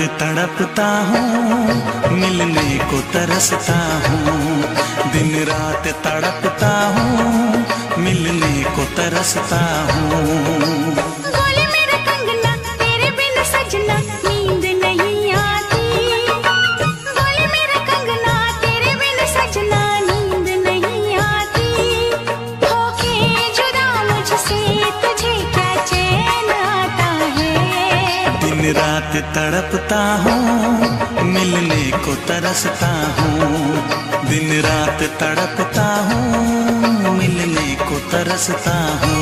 रात तड़पता हूँ, मिलने को तरसता हूँ। दिन रात तड़पता हूँ, मिलने को तरसता हूँ। बोले मेरा कंगना तेरे बिन सजना नींद नहीं आती। बोले मेरा कंगना तेरे बिन सजना नींद नहीं आती। होके जुदा मुझसे तुझे क्या चैन आता है। दिन रात तड़पता हूँ, मिलने को तरसता हूँ। दिन रात तड़पता हूँ, मिलने को तरसता हूँ।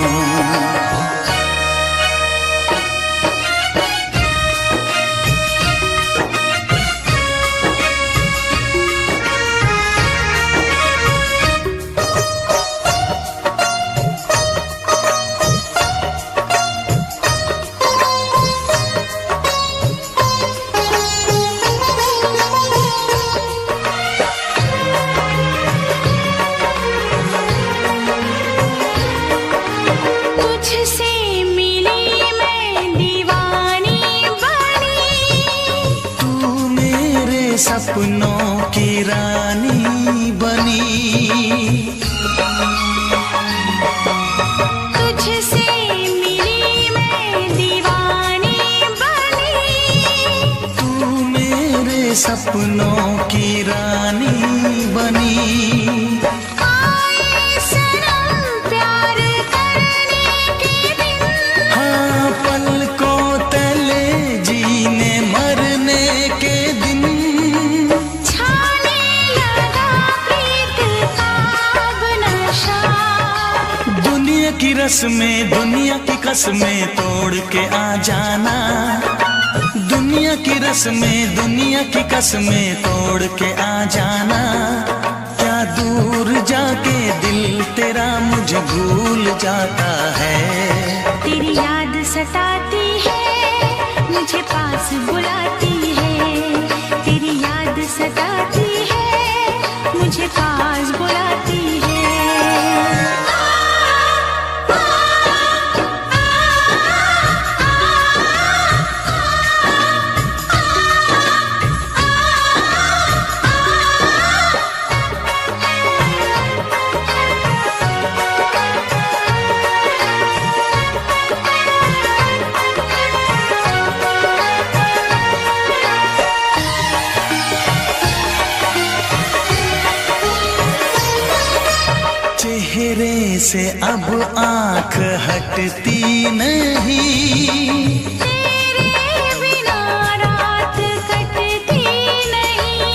तुझसे मिली मैं दीवानी बनी। तू मेरे सपनों की रानी बनी। तुझसे मिली मैं दीवानी बनी। तू मेरे सपनों की रानी बनी। आए सनम प्यार करने के दिन। हाँ, पलकों तले जीने मरने के दिन। छाने लगा प्रीत का अब नशा। दुनिया की रस्में, दुनिया की कसमें तोड़ के आ जाना। दुनिया की रस्में, दुनिया की कसमें तोड़ के आ जाना। क्या दूर जाके दिल तेरा मुझे भूल जाता है। तेरी याद सताती है, मुझे पास बुलाती है। तेरी याद सताती है, मुझे पास बुलाती है। चेहरे से अब आंख हटती नहीं। तेरे बिना रात कटती नहीं।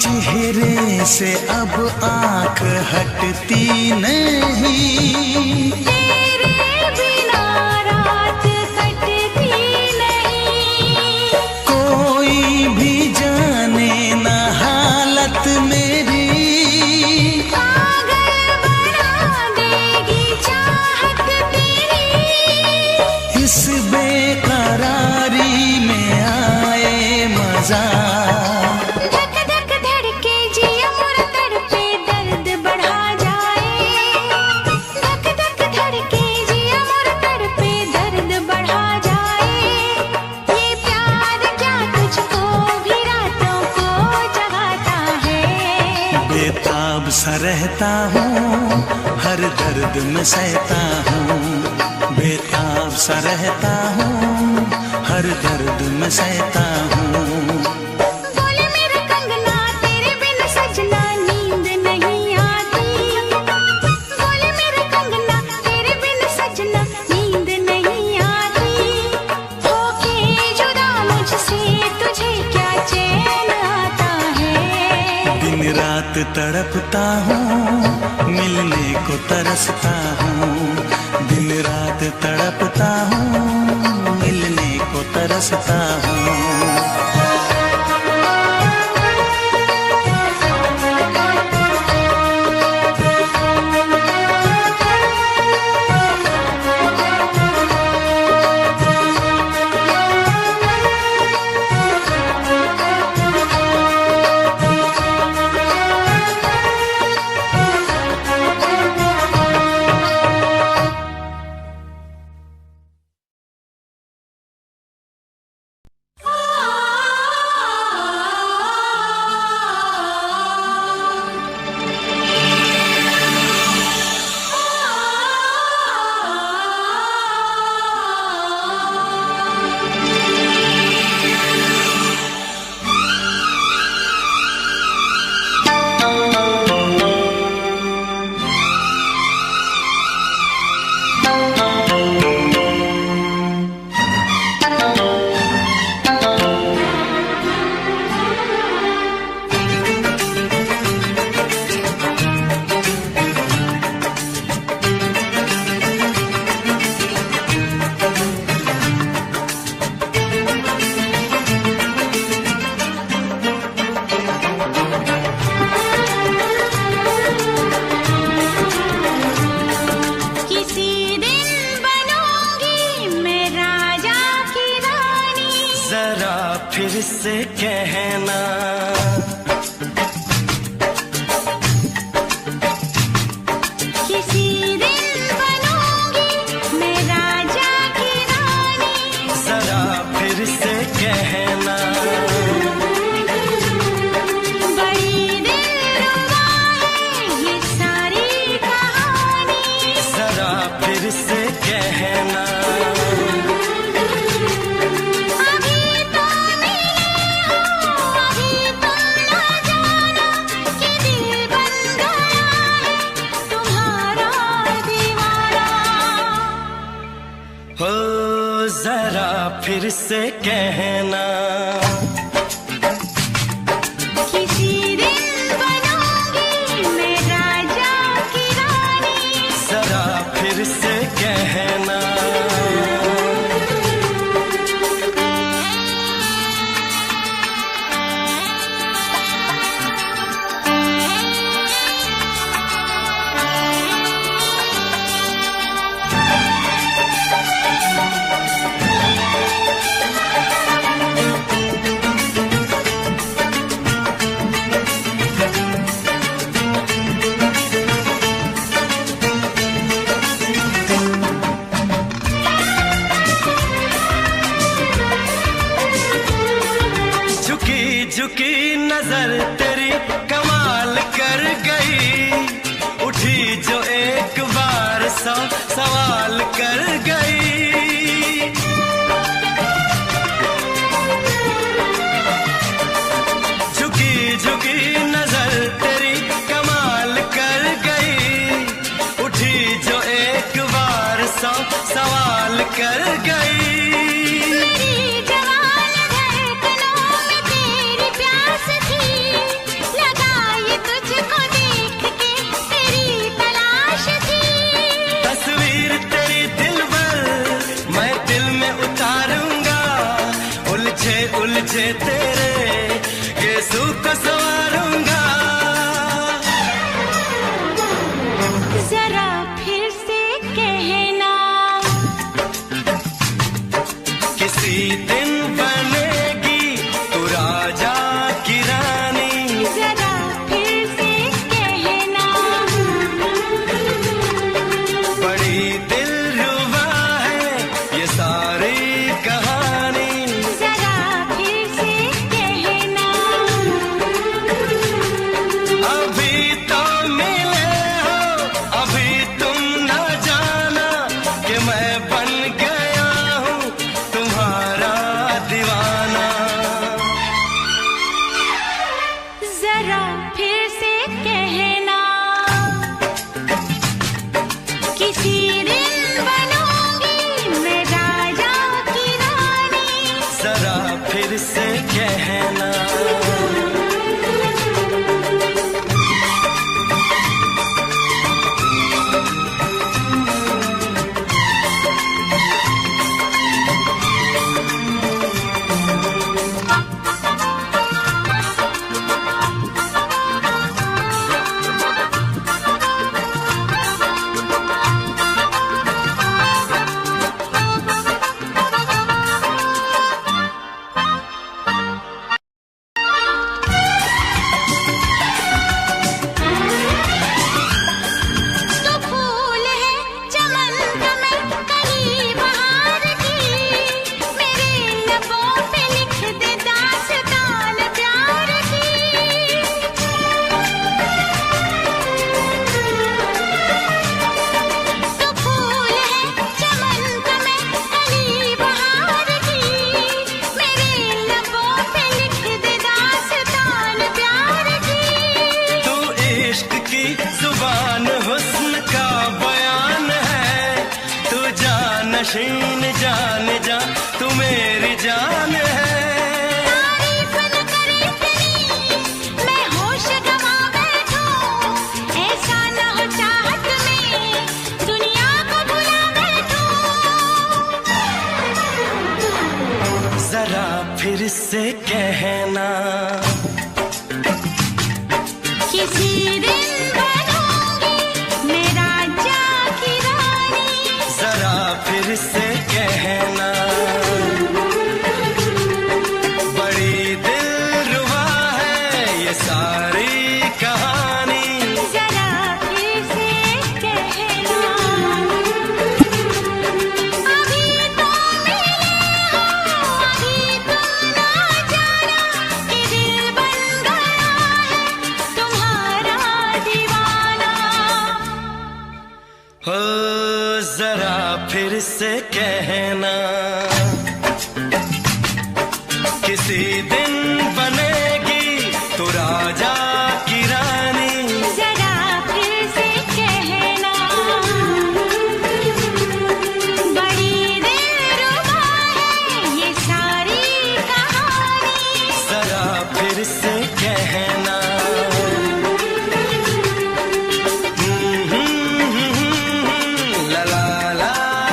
चेहरे से अब आंख हटती नहीं। तेरे बिना रात कटती नहीं। कोई भी जाने ना हालत मेरी। पागल बना देगी चाहत तेरी। इस बेकरारी में आए मजा। धक धक धड़के जिया मोर तड़पे दर्द बढ़ा जाए। धक धक धड़के जिया मोर तड़पे दर्द बढ़ा जाए। ये प्यार क्या तुझको भी रातों को जगाता है। बेताब सा रहता हूँ, हर दर्द में सहता हूँ। बेताब सा रहता हूँ, हर दर्द में सहता हूँ। बोले मेरा कंगना तेरे बिन सजना नींद नहीं आती। बोले मेरा कंगना तेरे बिन सजना नींद नहीं आती। होके जुदा मुझसे तुझे क्या चैन आता है। दिन रात तड़पता हूँ, मिलने को तरसता हूँ। दिन रात तड़पता हूँ, मिलने को तरसता हूँ। जरा फिर से कहना, किसी दिन बनूंगी मैं राजा की रानी। जरा फिर से कहना, बड़ी दिलरुबा है ये सारी कहानी। जरा फिर से कहना, अभी तो मिले हो, अभी तुम न जाना कि दिल बन गया है तुम्हारा दीवाना। हो जरा फिर से कहना, किसी दिन बनूंगी मैं राजा की रानी। जरा फिर से कहना, झुकी झुकी नजर तेरी कमाल कर गई, उठी जो एक बार सौ सवाल कर गई। झुकी झुकी नजर तेरी कमाल कर गई, उठी जो एक बार सौ सवाल कर गई। मेरी जवान धड़कनों में तेरी प्यास थी, लगाई तुझको देख के तेरी तलाश थी। तस्वीर तेरी दिल भर मैं दिल में उतारूंगा, उलझे उलझे तेरे गेसू को संवारूंगा। जरा फिर से कहना, किसी दिन बनेगी तू राजा की रानी। जरा फिर से कहना, बड़ी दिलरुबा है ये सारी कहानी। जरा फिर से कहना, अभी तो मिले हो, अभी तुम न जाना कि मैं बन गया हूँ तुम्हारा दीवाना। जरा फिर से कहना, किसी दिन बनूंगी मैं राजा की रानी। जरा फिर से कहना, तो फूल है चमन का मैं कली बहार की, मेरे लबों पे लिख दे दास्तान प्यार की। तो फूल है चमन का मैं कली बहार की, मेरे लबों पे लिख दे दास्तान प्यार की। तू इश्क की जुबान हुस्न का बयान है, तू जानशीन जान जा तू मेरी जान है। तारीफ न करे तेरी मैं होश गवा बैठूं, ऐसा न हो चाहत में दुनिया को भुला बैठूं। जरा फिर से कहना, किसी दिन बनूंगी मैं राजा की रानी। जरा फिर से कहना, फिर से कहना, किसी दिन बनेगी तू राजा की रानी। जरा फिर से कहना, बड़ी दिलरुबा है ये सारी कहानी। जरा फिर से कहना, ला ला ला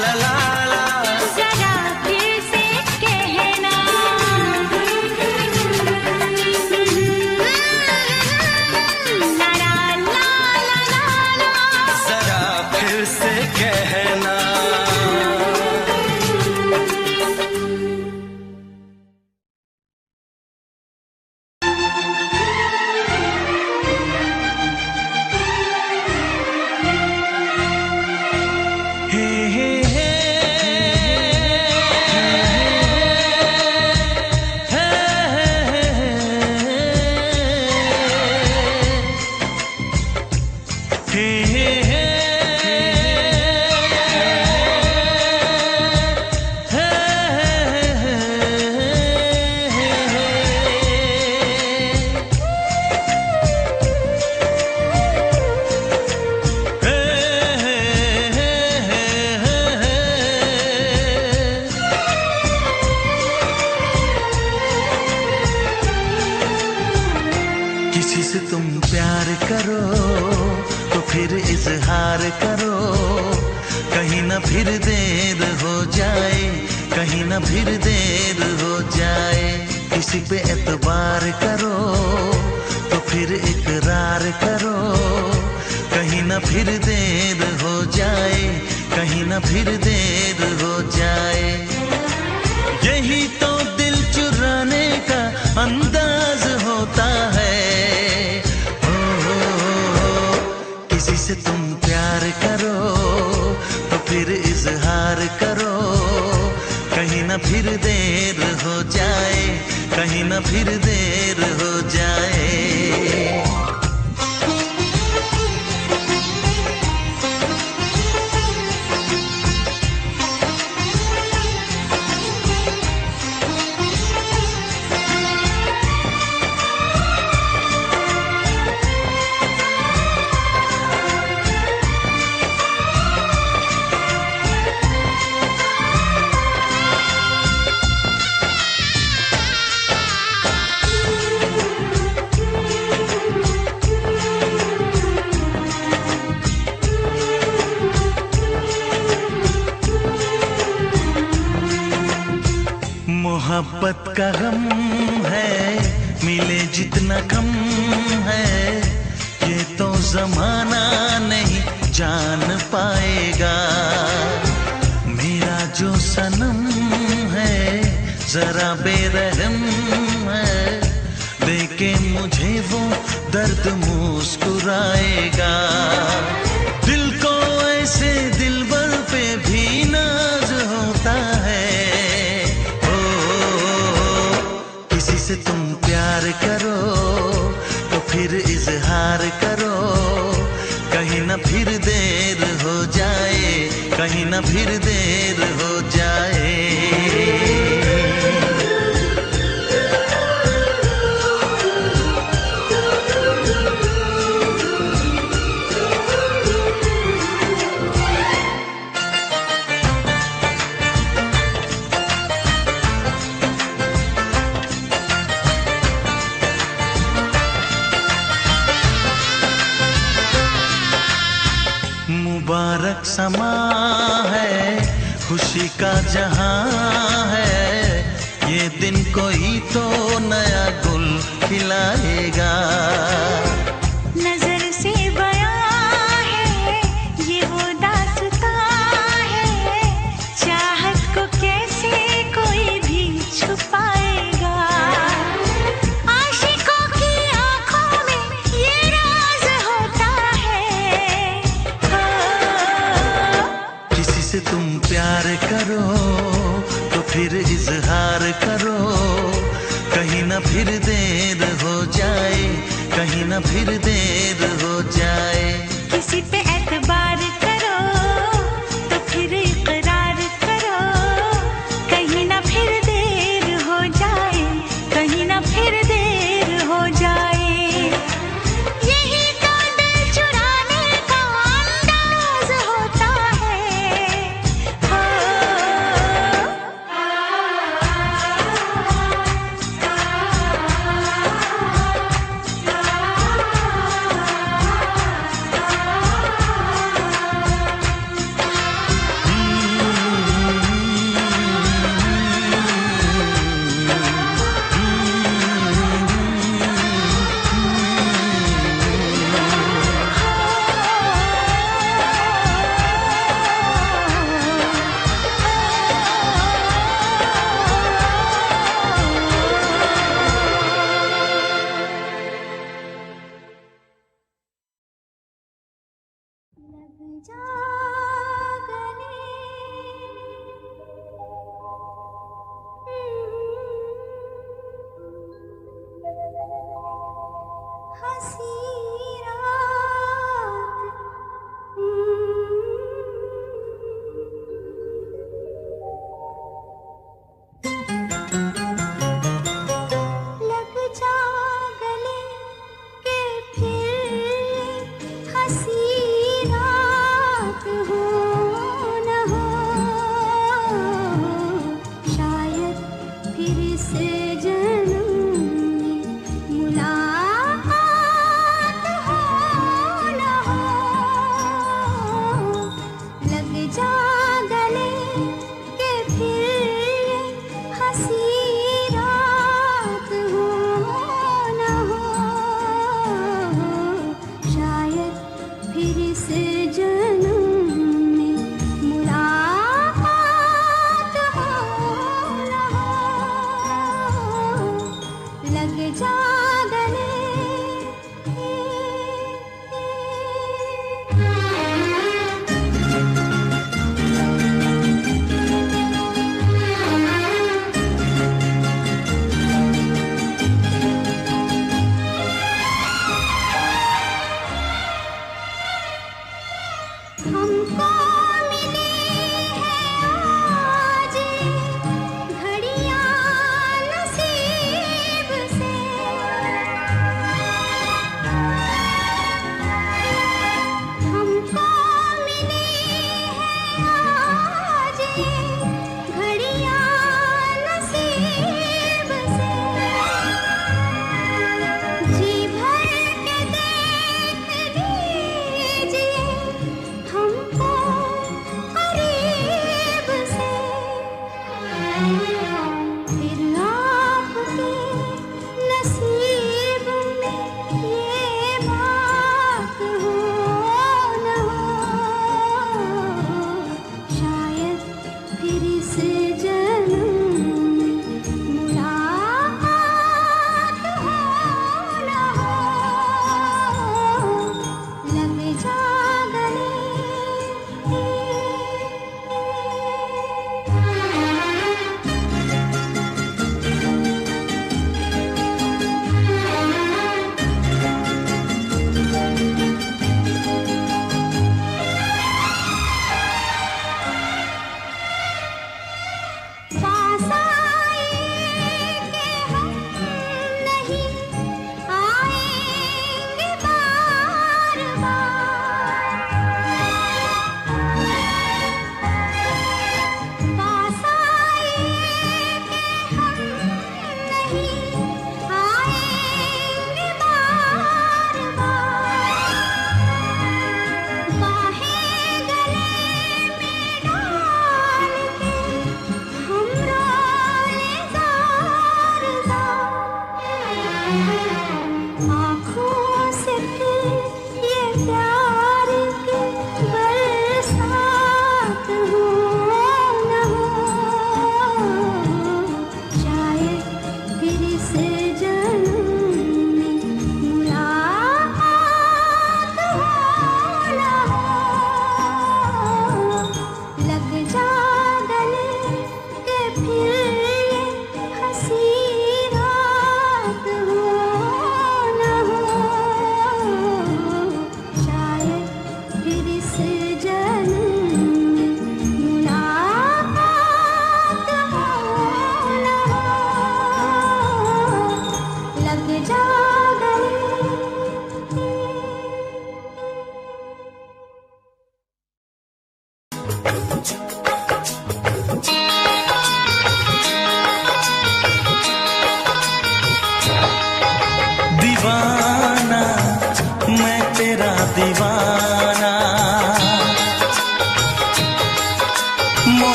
ला ला ला। जरा फिर से कहना, ला ला ला ला ला। जरा फिर से कहना। हे हे हे किसी से तुम प्यार करो तो फिर इजहार करो, कहीं ना फिर देर हो जाए, कहीं ना फिर देर हो जाए। किसी पे एतबार करो तो फिर इकरार करो, कहीं ना फिर देर हो जाए, कहीं ना फिर देर हो जाए। यही तो दिल चुराने का अंदाज होता है। किसी से तुम प्यार करो तो फिर इजहार करो, कहीं ना फिर देर हो जाए, कहीं ना फिर देर हो जाए। मोहब्बत का गम है, मिले जितना कम है, ये तो जमाना नहीं जान पाएगा। मेरा जो सनम है जरा बेरहम है, देखे मुझे वो दर्द मुस्कुराएगा। दिल को ऐसे दिलबर पे भी नाज होता है। किसी से तुम प्यार करो तो फिर इजहार करो, कहीं ना फिर देर हो जाए, कहीं ना फिर देर हो जाए। मुबारक समा है, खुशी का जहां है, ये दिन कोई तो नया गुल खिलाएगा। नजर से बयां है ये वो दास्तां है, चाहत को कैसे कोई भी छुपाएगा। आशिकों की आंखों में ये राज होता है। किसी से तुम प्यार करो तो फिर इजहार करो, कहीं ना फिर देर हो जाए, कहीं ना फिर देर हो जाए। किसी पे एतबार करो तो फिर इकरार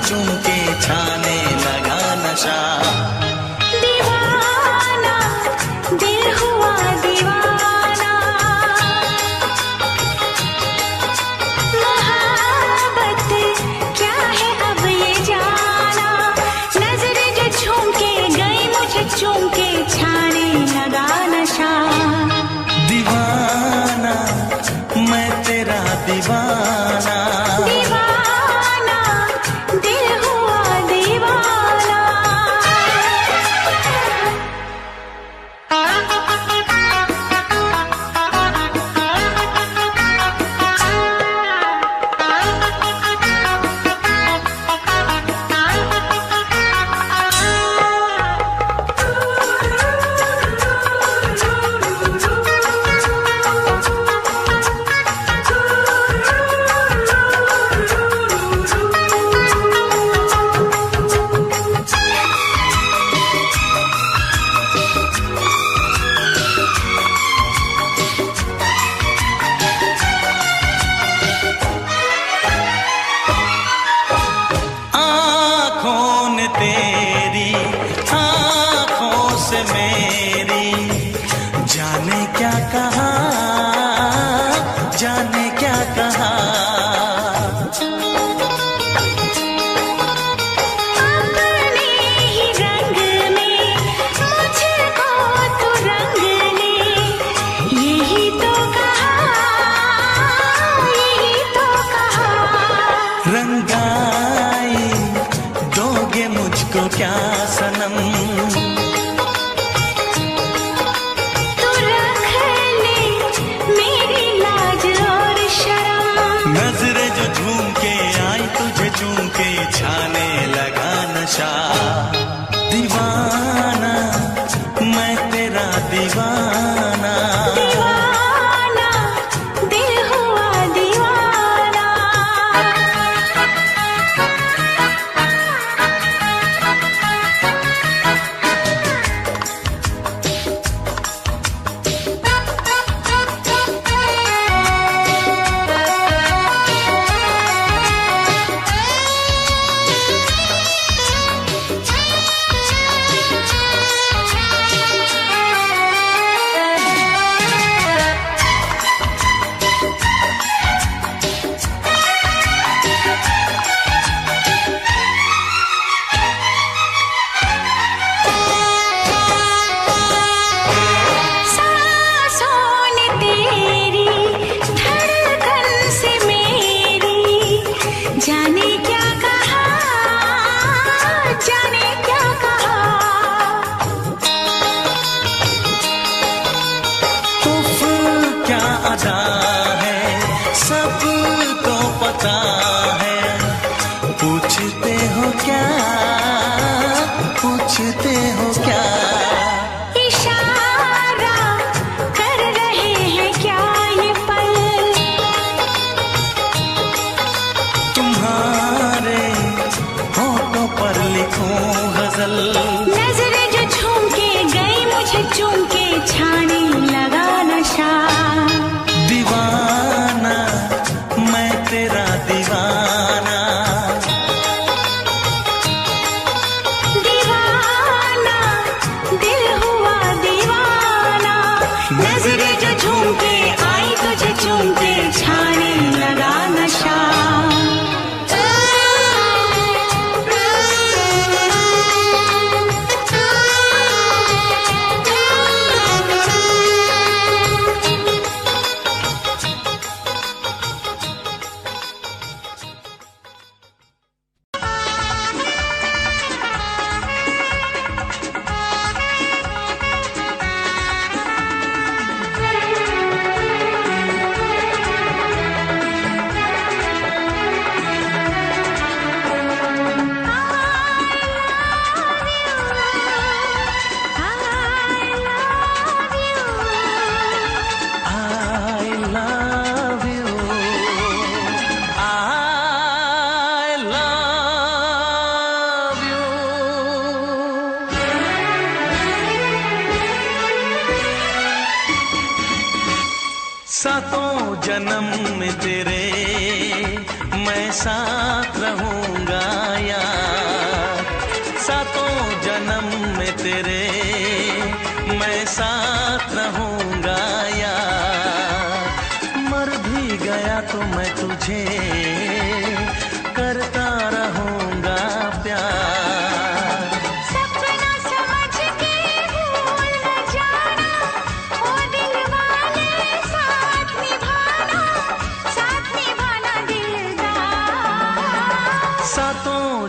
चूम के छाने लगा नशा। दीवाना दिल हुआ दीवाना, मोहब्बत क्या है अब ये जाना। नजरें जो झूम के गई मुझे चूम के छाने लगा नशा। दीवाना मैं तेरा दीवाना, दीवाना दिल हुआ दीवाना। आँखों ने तेरी आँखों से मेरी जाने क्या कहा, जाने क्या कहा। अपने ही रंग में मुझको तो रंग ले, यही तो कहा, यही तो कहा। रंगाई दोगे मुझको क्या सनम, तू रख ले मेरी लाज और शर्म। नजरें जो झूम के आई तुझे चूम के छाने लगा नशा। दीवाना मैं तेरा दीवाना, दीवाना दिल हुआ दीवाना। सांसों ने तेरी धड़कन से मेरी जाने क्या कहा, जाने क्या कहा। उफ क्या अदा है सबको पता है। पूछते हो क्या, पूछते हो क्या। इशारा कर रहे हैं क्या ये पल, तुम्हारे होठों पर लिखूं गजल। नजरें जो झूम के गई मुझे चूम के छाने लगा नशा। दीवाना मैं तेरा दीवाना, दीवाना दिल हुआ दीवाना। नजरें जो झूम के आई तुझे चूम के छाने लगा नशा। सातों जन्म में तेरे मैं साथ रहूंगा या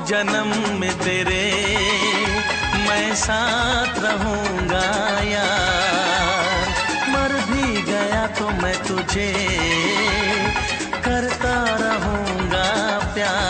जन्म में तेरे मैं साथ रहूंगा यार। मर भी गया तो मैं तुझे करता रहूंगा प्यार।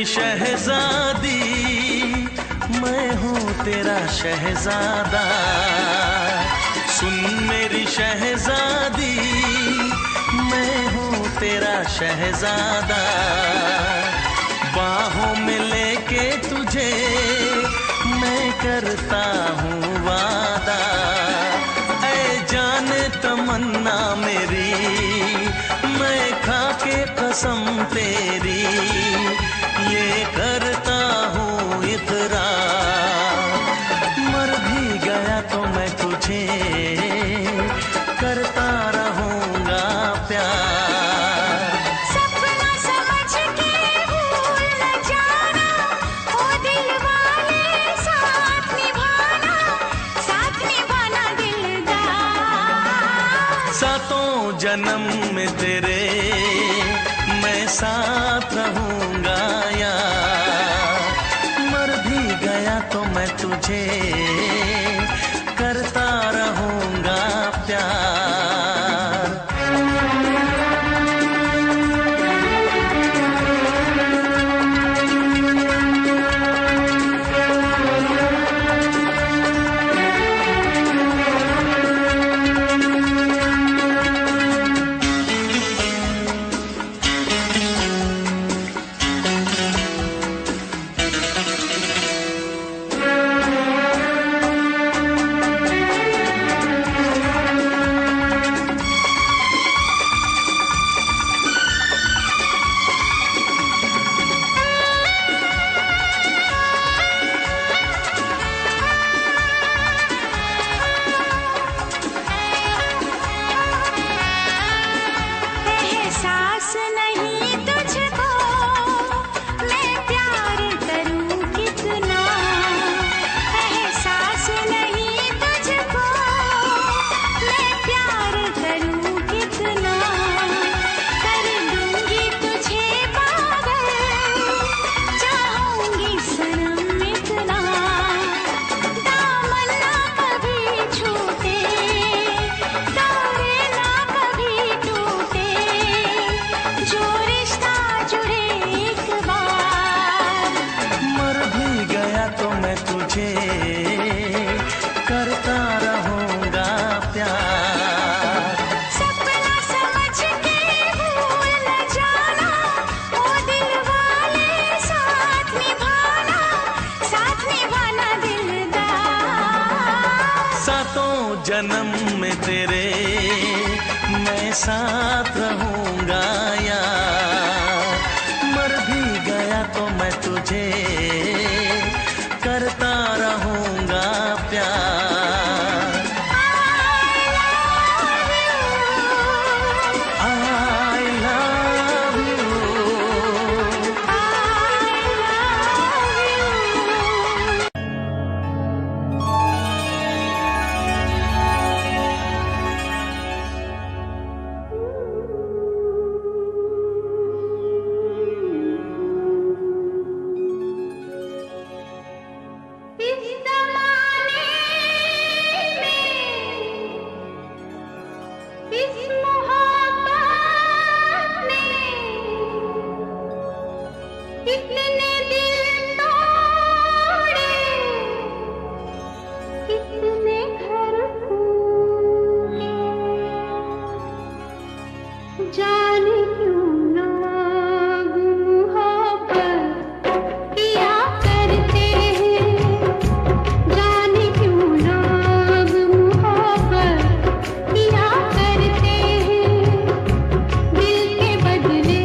शहजादी मैं हूँ तेरा शहजादा, सुन मेरी शहजादी मैं हूँ तेरा शहजादा। बाहों में लेके तुझे मैं करता हूँ वादा। ऐ जाने तमन्ना मेरी मैं खा के कसम तेरी ये करता हूँ इकरार। मर भी गया तो मैं तुझे करता रहूंगा प्यार। सपना समझ के भूल न जाना, ओ दिल वाले साथ निभाना दिलदार। सातों जन्म में तेरे मैं साथ रहूंगा यार। मर भी गया तो मैं तुझे करता रहूंगा प्यार। करता रहूंगा प्यार। सपना समझ के भूल न जाना, ओ दिल वाले साथ निभाना दिलदार। सातों जन्म में तेरे मैं साथ रहूंगा यार। मर भी गया तो मैं तुझे करता रहूंगा प्यार। I love you। इस ज़माने में, इस मोहब्बत में कितने दिल तोड़े, कितने घर फूटे। जाने क्यों लोग मोहब्बत किया करते हैं, जाने क्यों लोग मोहब्बत किया करते हैं। दिल के बदले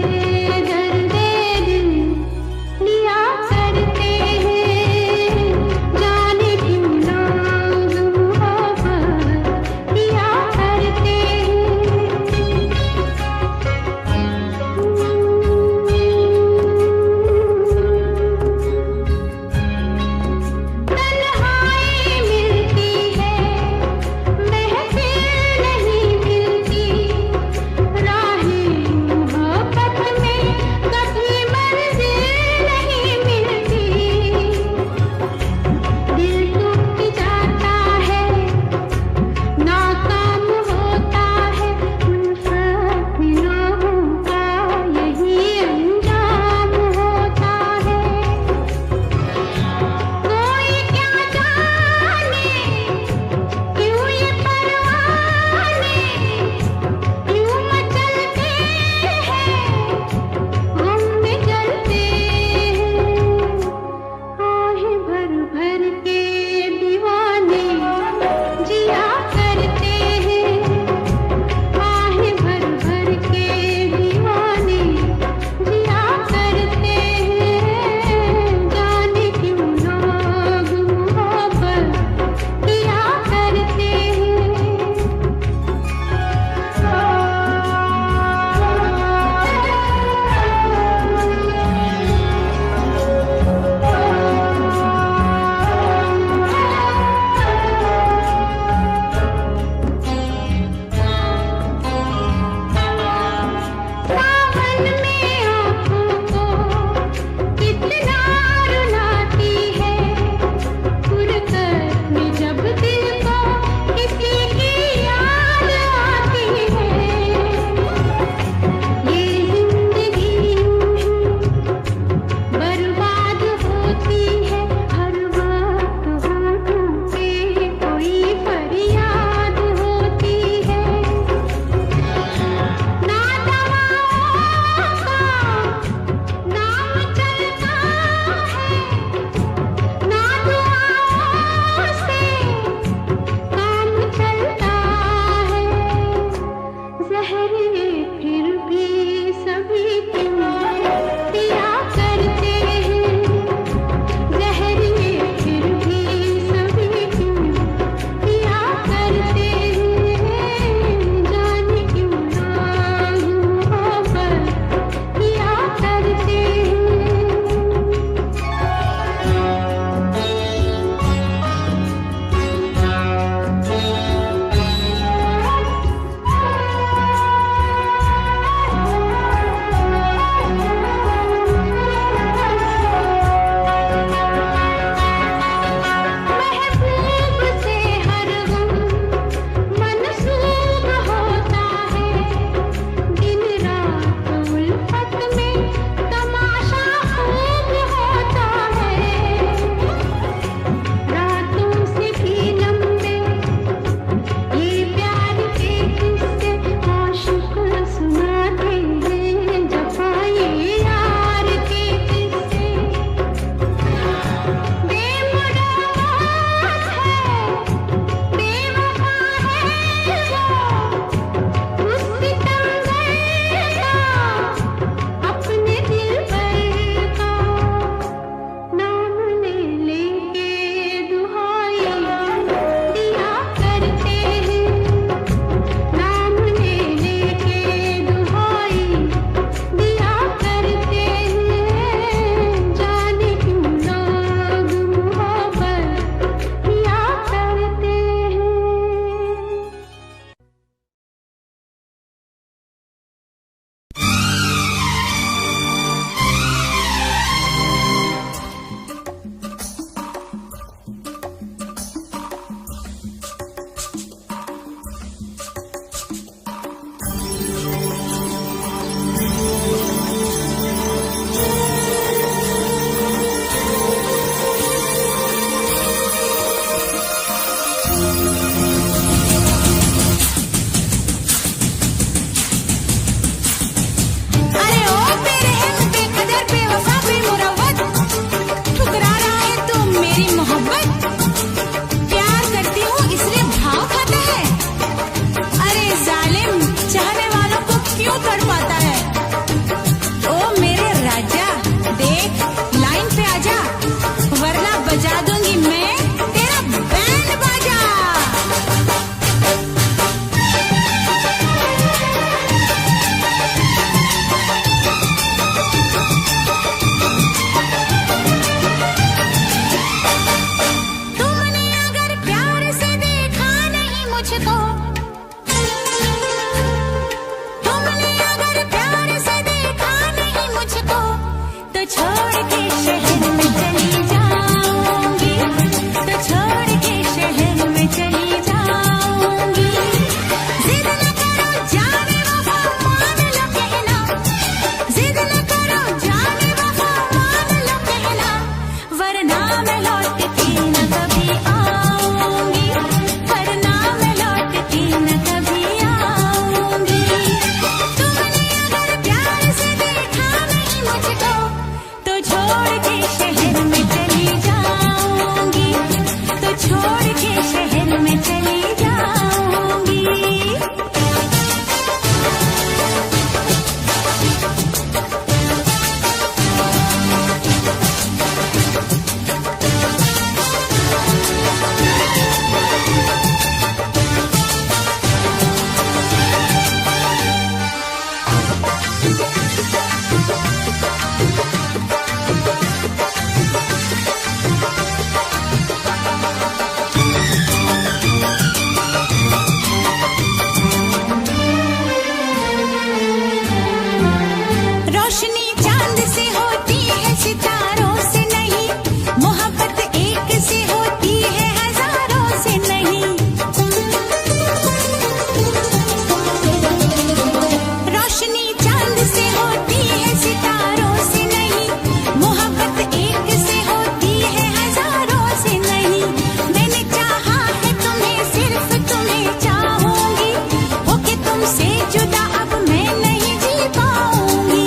जुदा अब मैं नहीं जी पाऊंगी।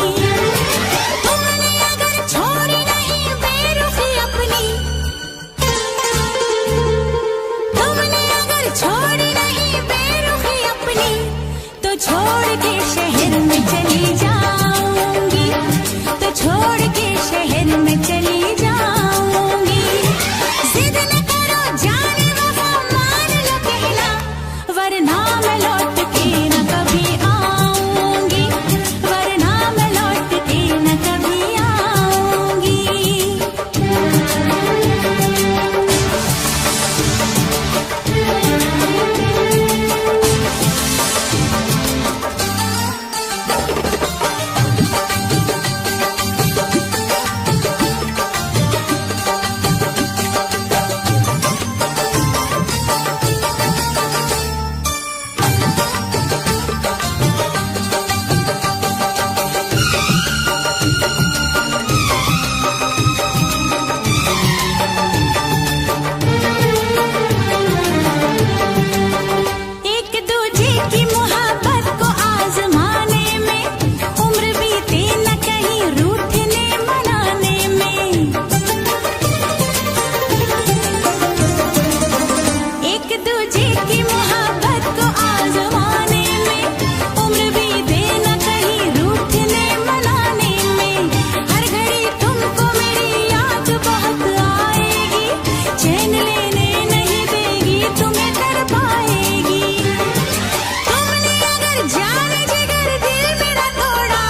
में चली जाऊंगी, तो छोड़ के शहर में चली जाऊंगी। जिद न करो जाने वफा, मान लो कहना, वरना मैं लौट के न कभी आऊंगी, वरना मैं लौट के न कभी आऊंगी। एक दूजे की मोहब्बत को आजमाने में, उम्र बीते न कहीं रूठने मनाने में। एक दूजे की मोहब्बत को आजमाने में, उम्र बीते न कहीं रूठने मनाने में। हर घड़ी तुमको मेरी याद बहुत आएगी, चैन लेने नहीं देगी, तुम्हें तड़पाएगी। तुमने अगर जाने जिगर दिल मेरा तोड़ा,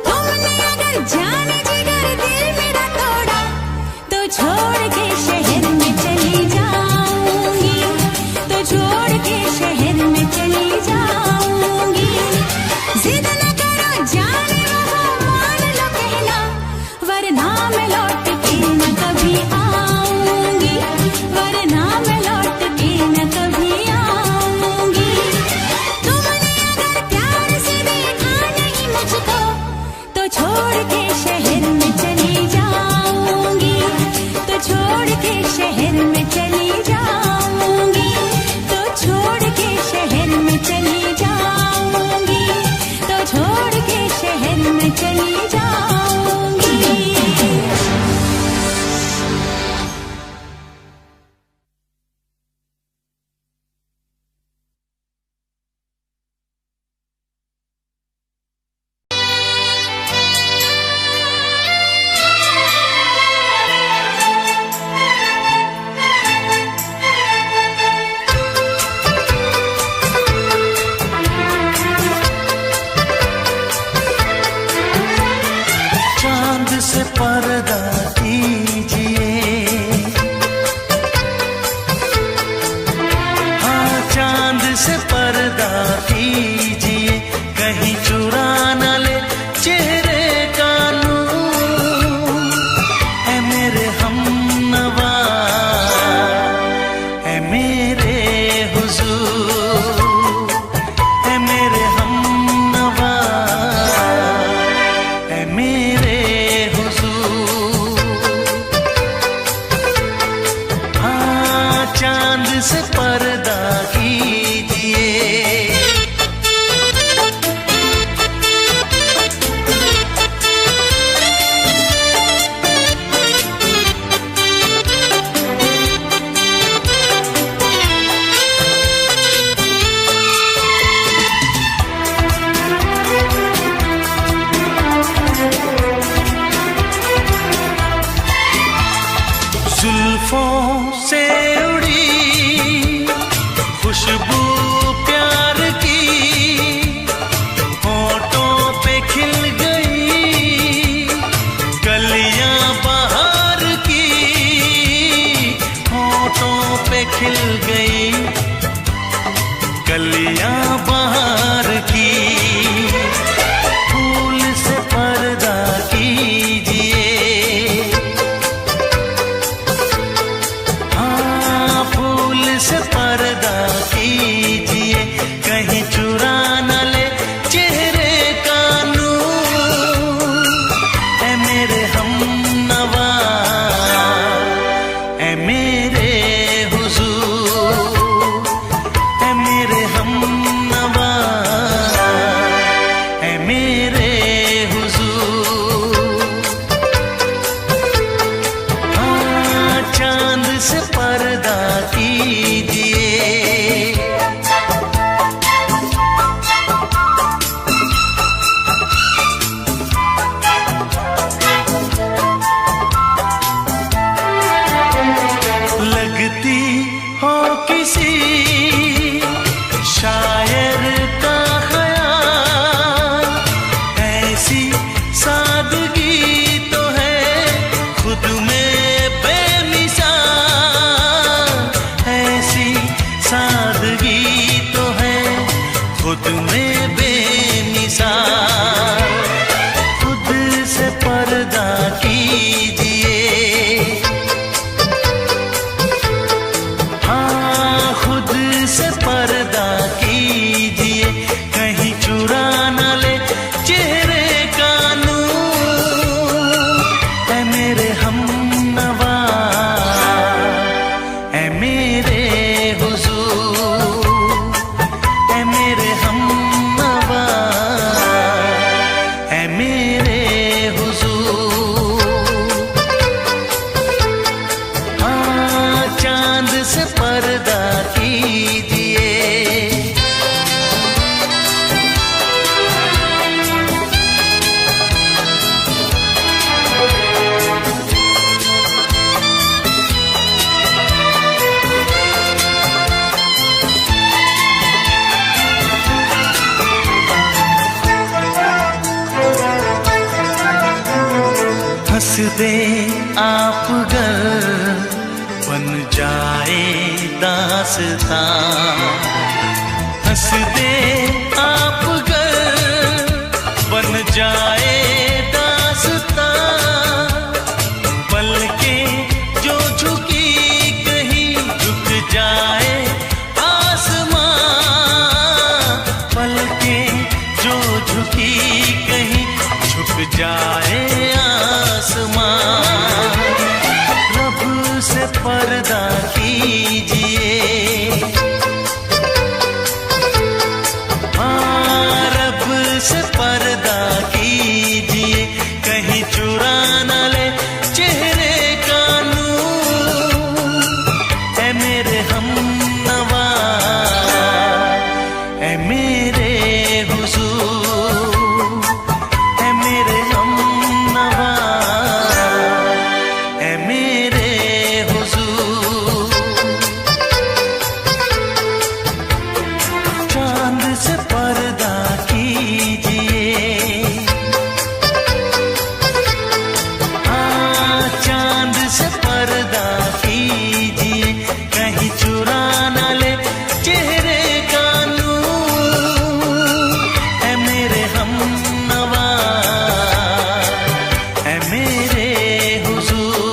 तुमने अगर जाने जिगर दिल मेरा तोड़ा, तो छोड़ के शहर में चली जाऊंगी, तो छोड़ के शहर में चली जाऊंगी। जिद न करो जाने वफा, मान लो कहना, वरना मैं लौट के न कभी आऊंगी, वरना मैं लौट के न कभी आऊंगी। तुमने अगर प्यार से देखा नहीं मुझको, तो छोड़ के शहर में चली जाऊंगी, तो छोड़ के शहर में चली जाऊंगी, तो छोड़ के शहर में चली जाऊंगी, तो छोड़ के शहर में चली जाऊंगी। चांद से पर्दा कीजिए, हाँ चांद से पर्दा कीजिए, कहीं चुरा न ले चेहरे का नूर। ऐ मेरे हमनवा, ऐ मेरे हुजूर, ऐ मेरे हमनवा, ऐ मेरे हुजूर। हाँ चांद से पर्दा कीजिए। खुद में बेमिसाल, खुद से पर्दा कीजिए, हाँ खुद से पर्दा कीजिए, कहीं चुरा न ले चेहरे का नूर। ऐ मेरे हमनवा, ऐ मेरे हुजूर, ऐ मेरे हमनवा, ऐ मेरे हुजूर। हाँ चांद से पर्दा कीजिए, हंस दे आप गर बन जाए दास्तां, हंस दे आप गर बन जाए दास्तां। पलकें जो झुकी कहीं झुक जाए आसमां, पलकें जो झुकी कहीं झुक जाए आसमां। रब से पर्दा कीजिए, हाँ रब से पर्दा कीजिए, कहीं चुरा न ले चेहरे का नूर। ऐ मेरे हमनवा, ऐ मेरे हुजूर, ऐ मेरे हमनवा, ऐ मेरे हुजूर। चांद से पर्दा कीजिए, हाँ चांद से पर्दा कीजिए, कहीं चुरा न ले चेहरे का नूर। ऐ मेरे हमनवा, ऐ मेरे हुजूर।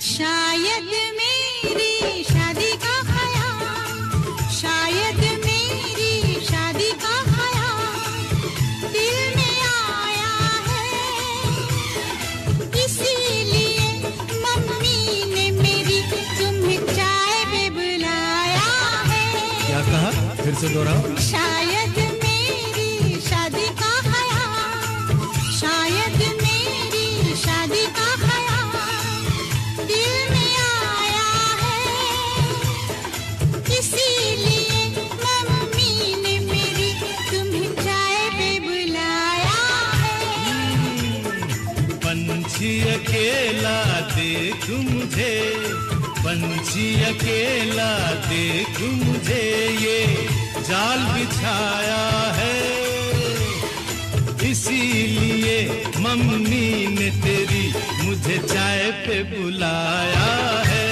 शायद मेरी शादी का ख्याल, शायद मेरी शादी का ख्याल दिल में आया है, इसीलिए मम्मी ने मेरी तुम्हें चाय पे बुलाया है। क्या कहा? फिर से दोहराओ। शायद मेरी शादी का ख्याल, शायद मेरी शादी का ख्याल दिल में आया है, इसीलिए मम्मी ने मेरी तुम्हें चाय पे बुलाया है। पंछी अकेला देख मुझे, पंछी अकेला देख मुझे, ये जाल बिछाया है, इसीलिए मम्मी ने तेरी मुझे चाय पे बुलाया है।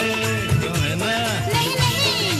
क्यों है ना? नहीं नहीं,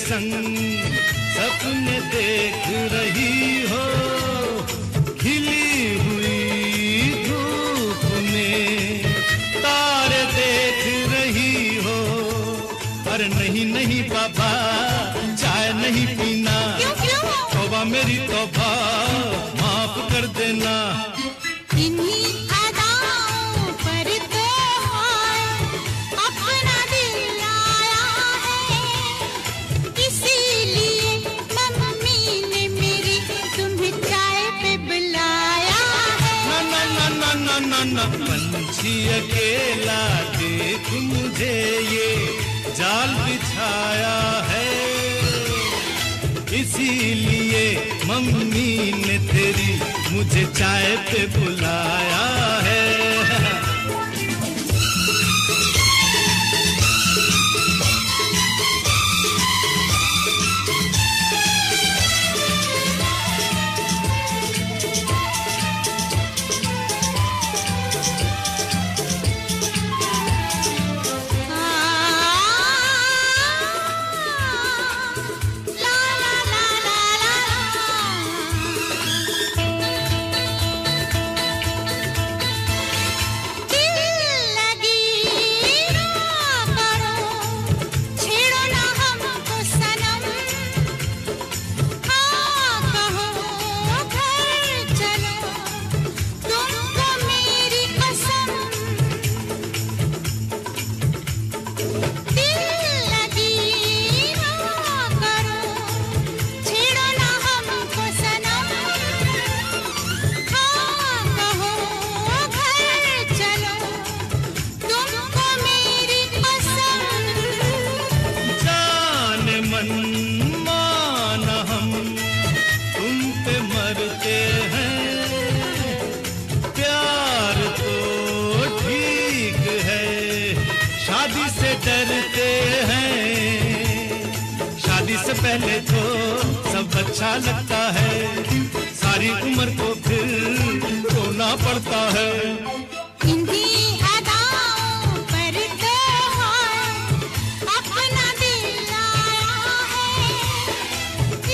संग सपने देख रही हो, खिली हुई धूप में तारे देख रही हो। अरे नहीं नहीं बाबा, चाय नहीं पीना। क्यों? तौबा मेरी तौबा, माफ कर देना। इन्हीं अदाओं पर तो अपना दिल आया है, इसीलिए मम्मी ने मेरी तुम्हें चाय पे बुलाया है। ना ना ना ना ना ना ना, पंछी अकेला देख मुझे ये जाल बिछाया है, इसीलिए मम्मी ने तेरी मुझे चाय पे बुलाया है। डरते हैं, शादी से पहले तो सब अच्छा लगता है, सारी उम्र को फिर रोना पड़ता है। इन्हीं अदाओं पर तो अपना दिल आया है,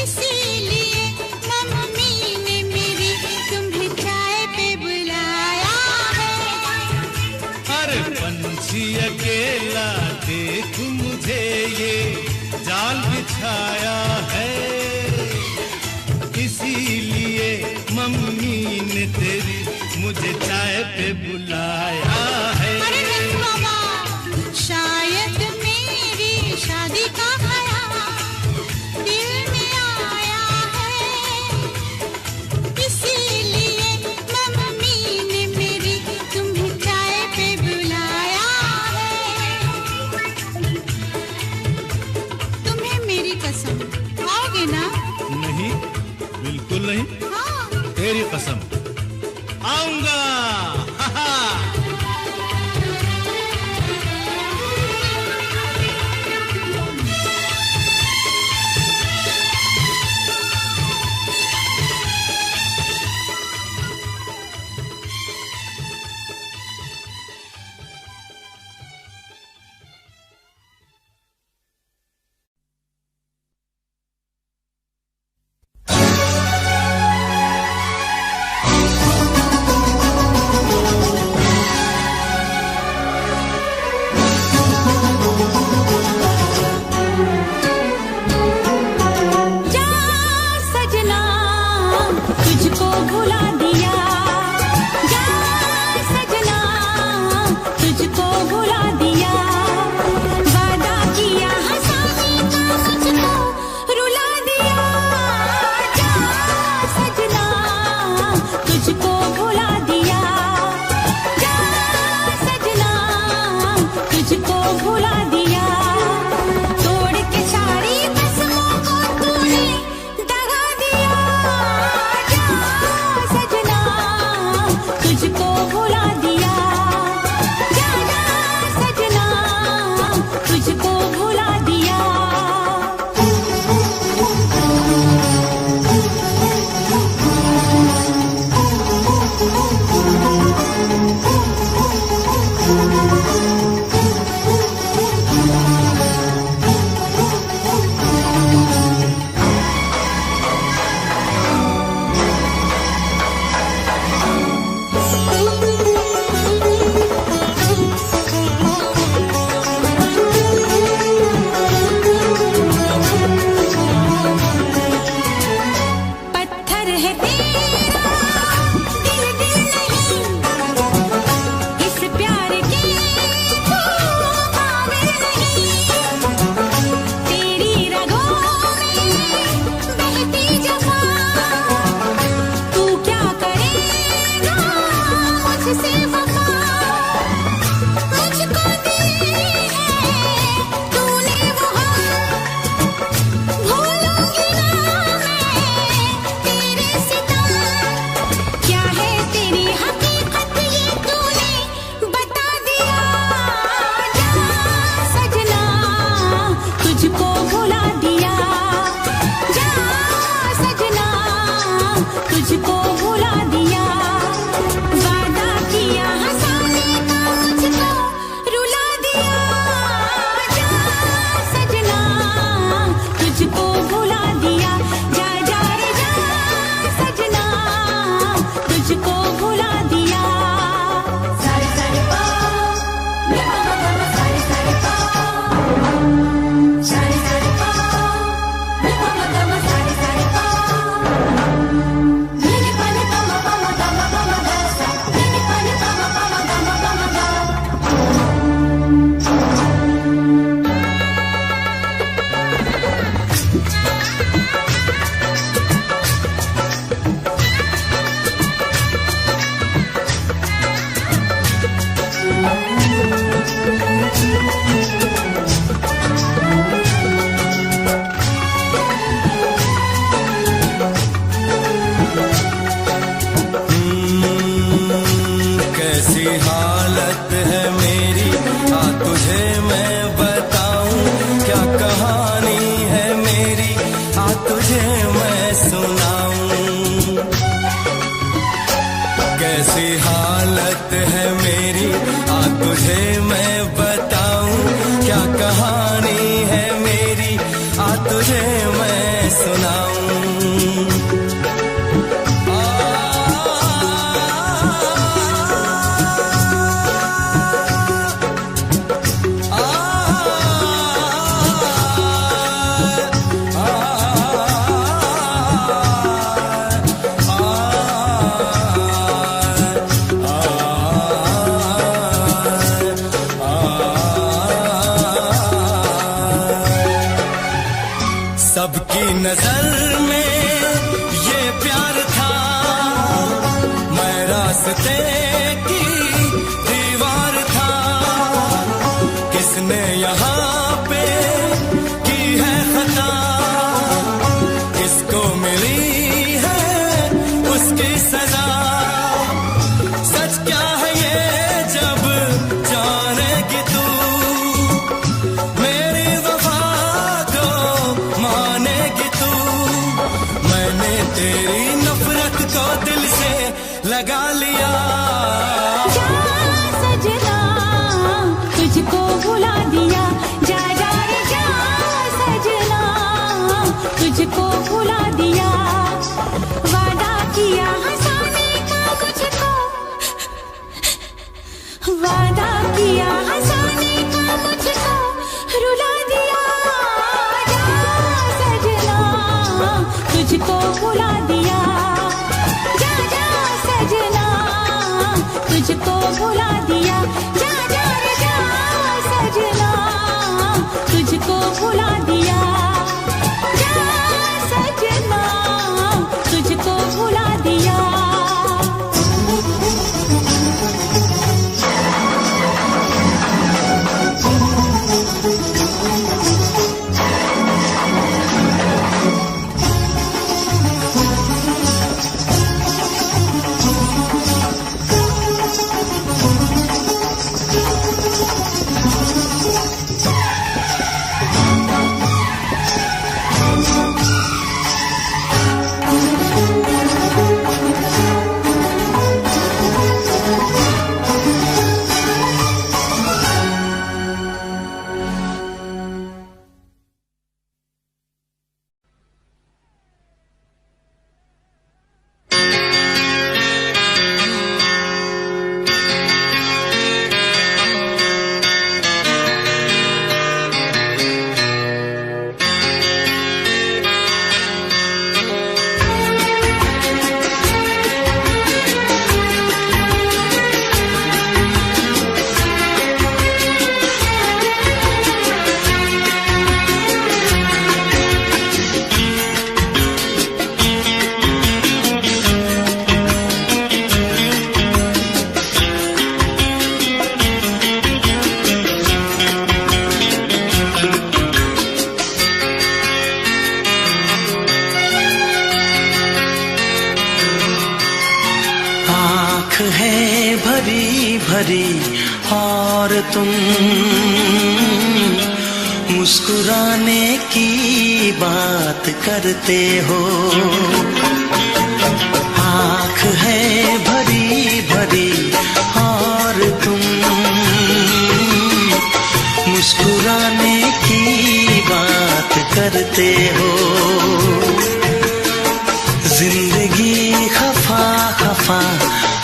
इसीलिए मम्मी ने मेरी तुम्हें चाय पे बुलाया है। अरे पंछी अकेला देख मुझे ये जाल बिछाया है, इसीलिए मम्मी ने तेरी मुझे चाय पे बुलाया है। अरे नहीं बाबा, शायद मेरी शादी का ख्याल दिल में आया है, इसीलिए मम्मी ने मेरी तुम्हें चाय पे बुलाया है। तुम्हें मेरी कसम, आओगे ना? नहीं, बिल्कुल नहीं। हाँ। तेरी कसम, आऊंगा। हा हा। नजर में ये प्यार था, मैं रास्ते की दीवार था। किसने यहाँ पे की है खता, किसको मिली है उसकी सजा। सच क्या है ये जब जानेगी तू, मेरी वफा को मानेगी तू। मैंने तेरी नफरत को दिल से लगा लिया। जा सजना तुझको भुला दिया, जा जा रे जा सजना तुझको भुला दिया। वादा किया हंसाने का मुझको, वादा किया हंसाने का मुझको रुला दिया। जा सजना तुझको भुला दिया, जा जा सजना तुझको भुला दिया। जा जा रे जा सजना तुझको भुला दिया, जा सजना तुझको भुला दिया। है भरी भरी और तुम मुस्कुराने की बात करते हो। आँख है भरी भरी और तुम मुस्कुराने की बात करते हो। जिंदगी खफा खफा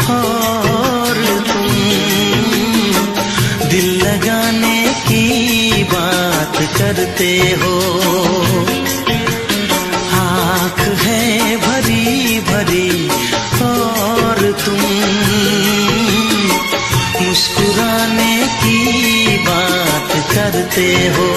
और तुम दिल लगाने की बात करते हो। आँख है भरी भरी और तुम मुस्कुराने की बात करते हो।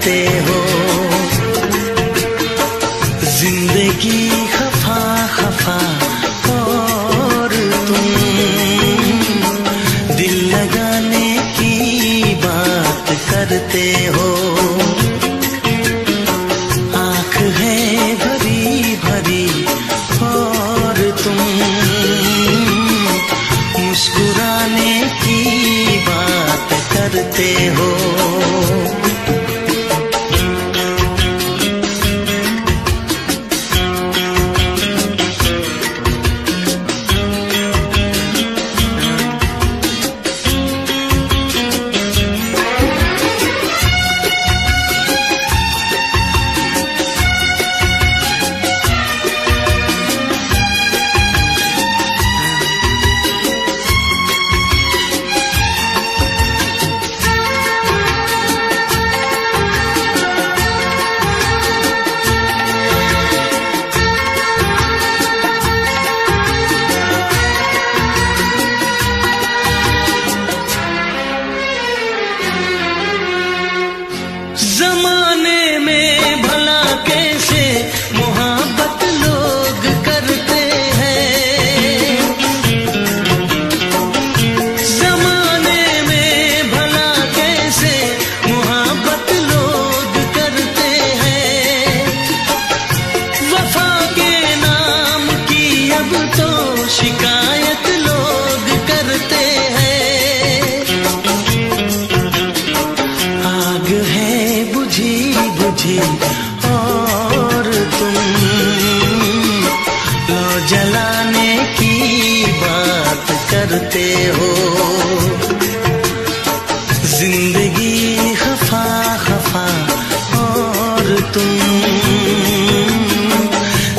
करते हो। जिंदगी खफा खफा और तुम दिल लगाने की बात करते हो। आँख है भरी भरी और तुम मुस्कुराने की बात करते हो। जमाने में भला कैसे मोहब्बत लोग करते हैं। जमाने में भला कैसे मोहब्बत लोग करते हैं। वफा के नाम की अब तो शिकायत लोग करते हैं। आग है बुझी बुझी और तुम लो जलाने की बात करते हो। जिंदगी खफा खफा और तुम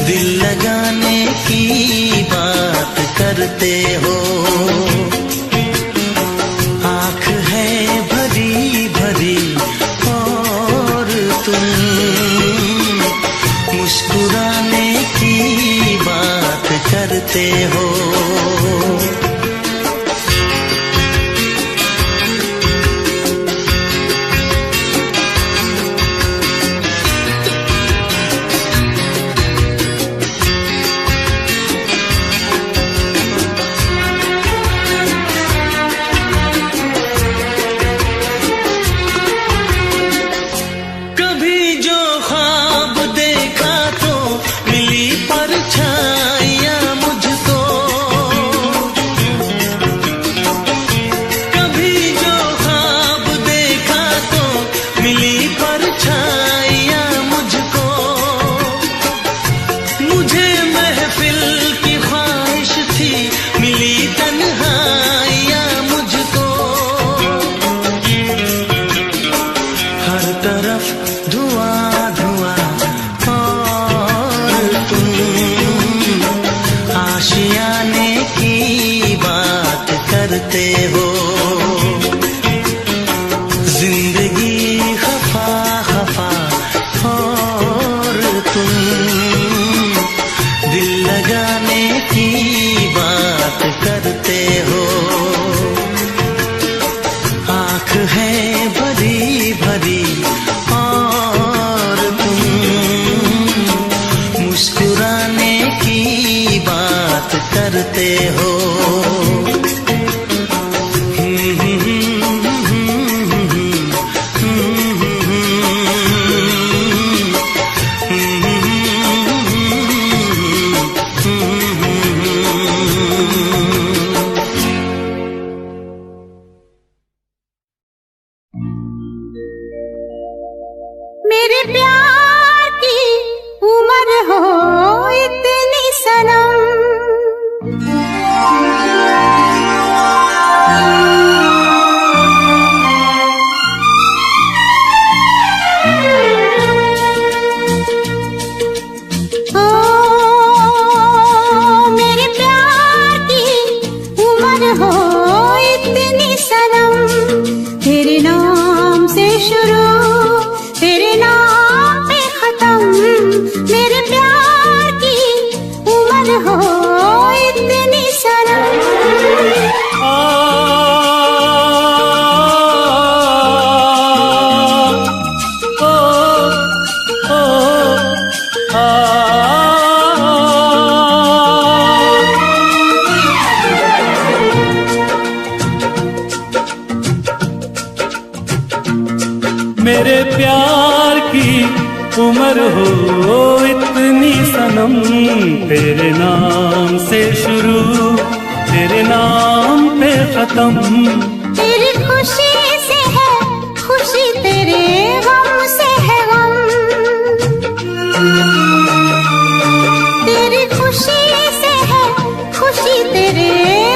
दिल लगाने की बात करते हो। आँख है भरी भरी और तुम मुस्कुराने की बात करते हो। कभी जो ख्वाब देखा तो मिली परछाइयाँ मुझको। कभी जो ख्वाब देखा तो मिली परछाइयाँ मुझको। मुझे महफिल की ख्वाहिश थी मिली तन्हाइयाँ मुझको। हर तरफ धुआं धुआं और तुम आशियाने की बात करते हो। जिंदगी खफा खफा और तुम दिल लगाने की बात करते हो। आँख है भरी भरी और तुम मुस्कुराने की बात करते हो। मेरे प्यार की उम्र हो इतनी सनम। ओ मेरे प्यार की उम्र हो इतनी सनम। तेरे नाम से शुरू तेरे नाम पे खत्म। मेरे प्यार की उम्र हो इतनी सनम। ओ मेरे प्यार की उम्र हो इतनी सनम, तेरे नाम से शुरू तेरे नाम पे खत्म। तेरी खुशी से है खुशी, तेरे गम से है गम। तेरी खुशी से है खुशी, तेरे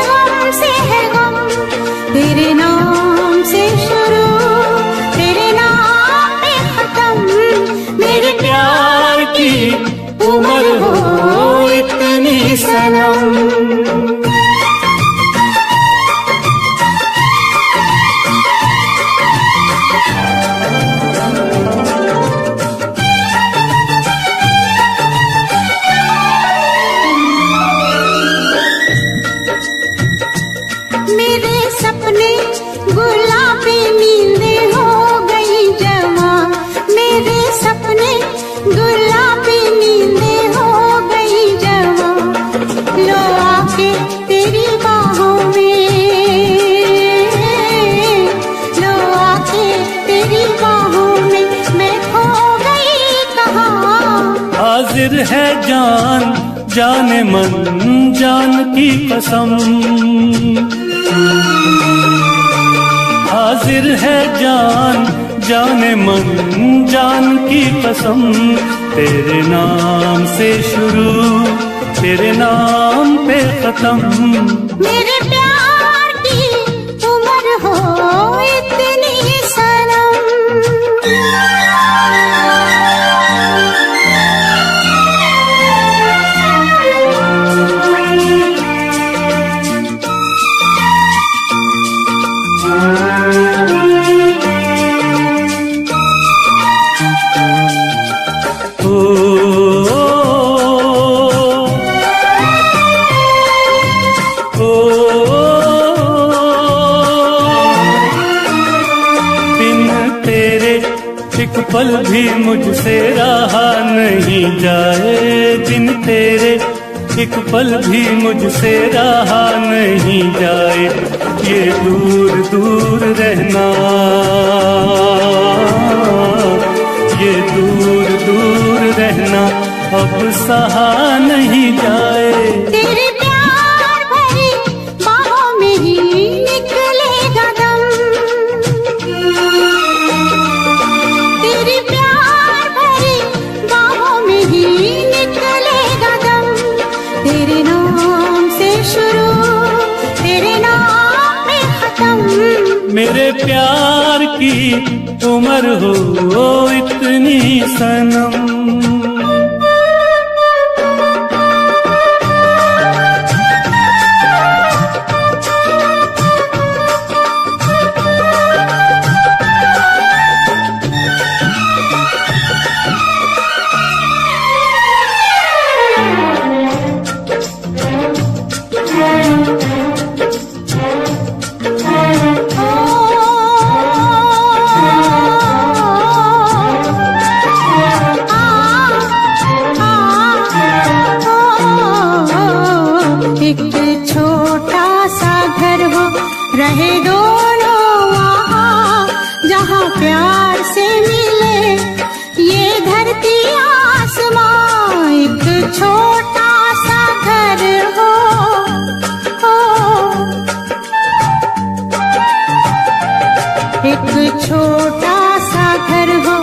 गम से है गम। तेरे नाम से शुरू तेरे नाम पे खत्म। मेरे प्यार की उम्र हो इतनी सनम। मेरे सपने गुलाबी नींदें हो गई जमा। मेरे सपने गुलाबी नींदें हो गई जमा। लो आके तेरी बाहों में, लो आके तेरी बाहों में मैं खो गई कहाँ। हाजिर है जान जाने मन जान की कसम, हाजिर है जान जाने मन जान की कसम। तेरे नाम से शुरू तेरे नाम पे खत्म। मेरे प्यार की उम्र हो इतनी सनम। एक पल भी मुझसे रहा नहीं जाए, दिन तेरे एक पल भी मुझसे रहा नहीं जाए। ये दूर दूर रहना, ये दूर दूर रहना अब सहा नहीं जाए। तेरे प्यार भरी बाहों में ही निकलेगा दम। तेरे प्यार भरी बाहों में ही निकलेगा दम। तेरे नाम से शुरू तेरे नाम में खत्म। मेरे प्यार की उम्र हो इतनी सनम। रहे दोनों वहाँ जहाँ प्यार से मिले ये धरती आसमां। एक छोटा सा घर हो, एक छोटा सा घर हो,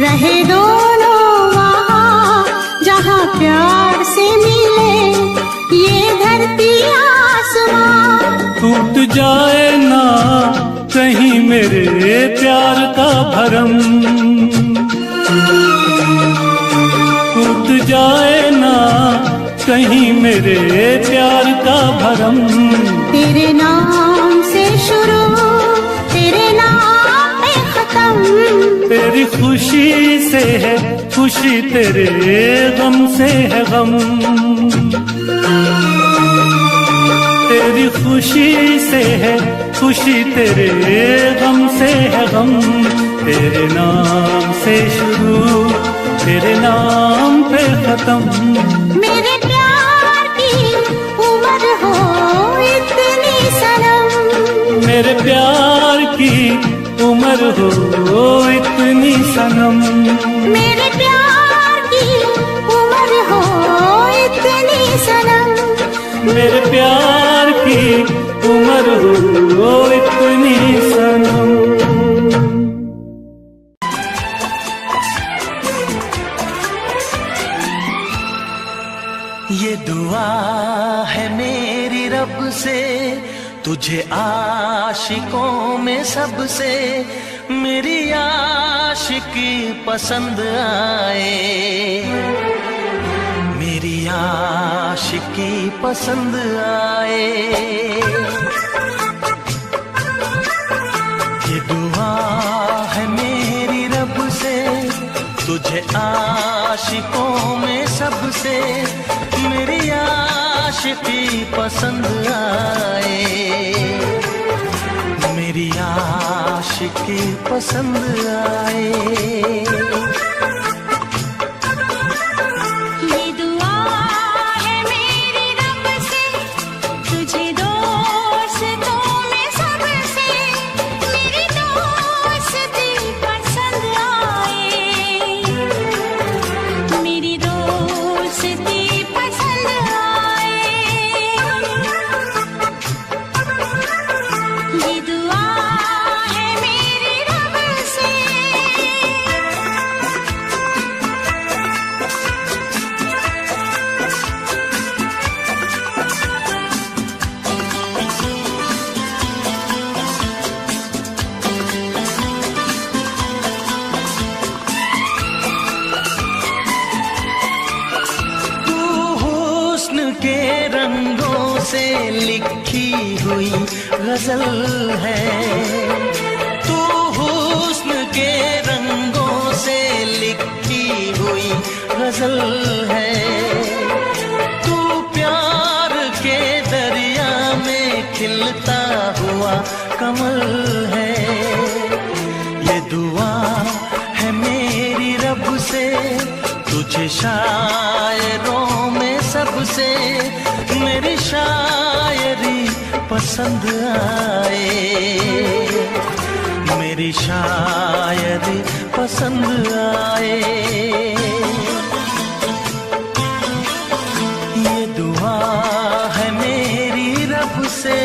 रहे दोनों वहाँ जहाँ प्यार से मिले ये धरती आसमां। टूट जाए ना कहीं मेरे प्यार का भरम, टूट जाए ना कहीं मेरे प्यार का भरम। तेरे नाम से शुरू तेरे नाम पे खत्म। तेरी खुशी से है खुशी, तेरे गम से है गम। तेरी खुशी से है खुशी, तेरे गम से है गम। तेरे नाम से शुरू तेरे नाम पे खत्म। मेरे प्यार की उम्र हो इतनी सनम। मेरे प्यार की उम्र उम्र हो इतनी सनम, मेरे प्यार की उम्र हो इतनी सनम, मेरे प्यार की उम्र हो इतनी सनम। ये दुआ है मेरी रब से, तुझे आशिकों में सबसे मेरी आशिकी पसंद आए, मेरी आशिकी पसंद आए। ये दुआ है मेरी रब से, तुझे आशिकों में सबसे मेरी आशिकी पसंद आए, मेरी आशिकी पसंद आए। गजल है तू, हुस्न के रंगों से लिखी हुई गजल है, तू प्यार के दरिया में खिलता हुआ कमल है। ये दुआ है मेरी रब से, तुझे शायरों में सबसे मेरी शायरी पसंद आए, मेरी शायरी पसंद आए। ये दुआ है मेरी रब से।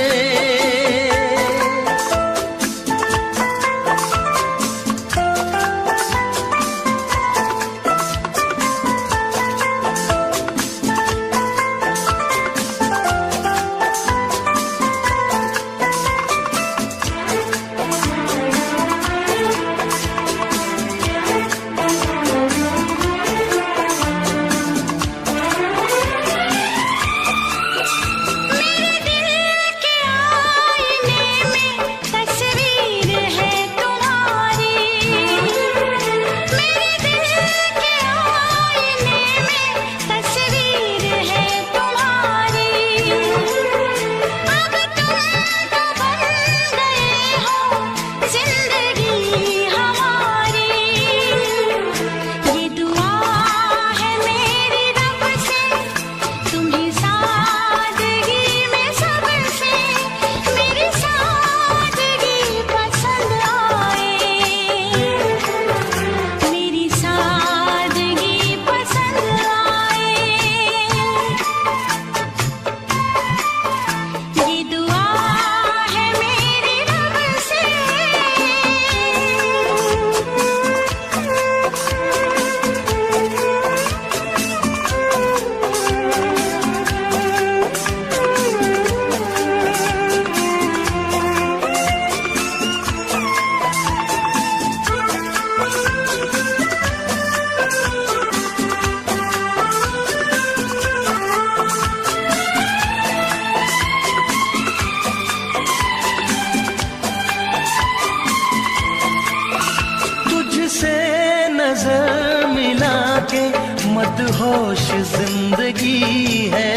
मदहोश जिंदगी है,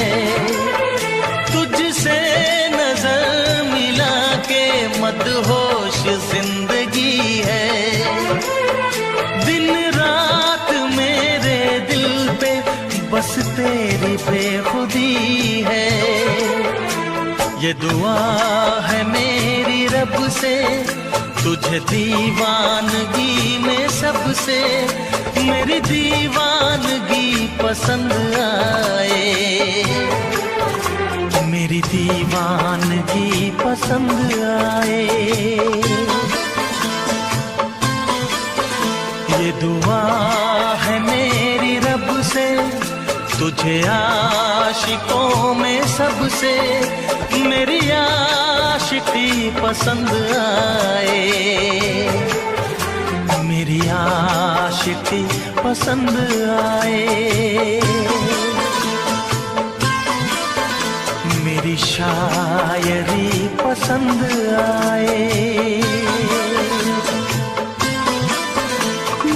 तुझसे नजर मिला के मदहोश जिंदगी है। दिन रात मेरे दिल पे बस तेरी बेखुदी है। ये दुआ है मेरी रब से, तुझे दीवानगी में सबसे मेरी दीवानगी पसंद आए, मेरी दीवानगी पसंद आए। ये दुआ है मेरी रब से, तुझे आशिकों में सबसे मेरी आशिकी पसंद आए, मेरी आशिकी पसंद आए। मेरी शायरी पसंद आए,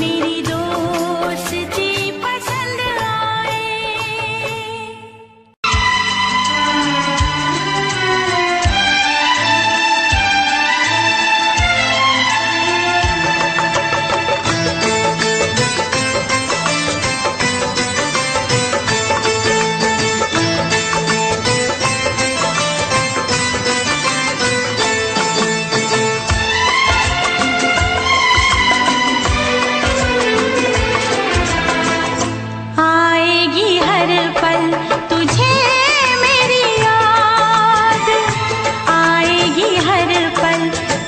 मेरी दोस्ती पसंद आए। आएगी हर पल तुझे मेरी याद, आएगी हर पल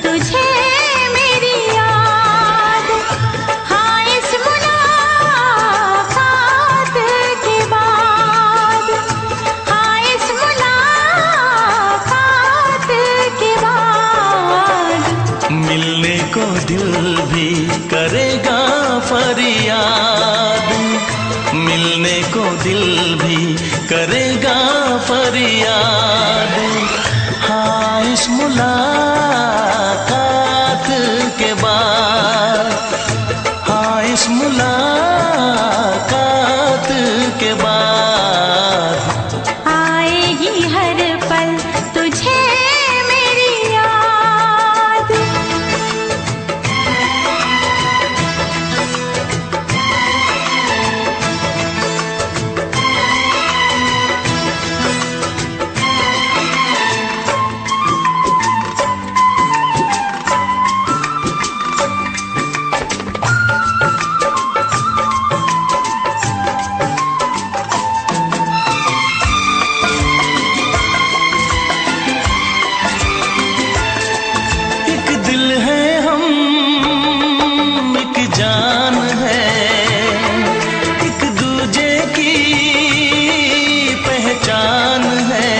तुझे मेरी याद। हाँ इस मुलाकात के बाद, हाँ इस मुलाकात के बाद मिलने को दिल भी करेगा फरियाद, मिलने को दिल भी करेगा फरियाद। हाँ इस मुलाकात के बाद, हाँ इस मुलाकात के बाद आएगी हर पल तुझे मेरी याद। एक दिल है हम, एक जान है, एक दूजे की पहचान है।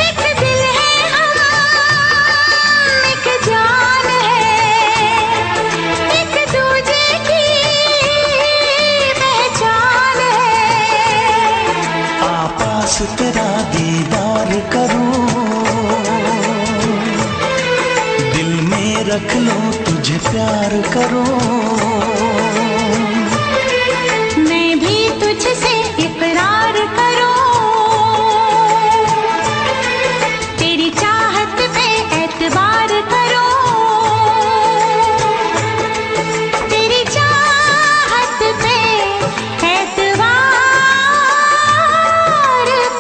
एक दिल है हम, एक जान है, एक दूजे की पहचान है। आपास तेरा दीदार करूं, दिल में रख लो तुझे प्यार करूं। मैं भी तुझसे इकरार करूं, तेरी चाहत पे एतबार करूं, तेरी चाहत पे एतबार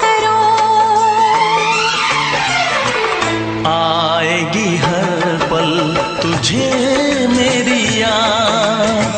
करूं। आएगी हर पल तुझे मेरी याद,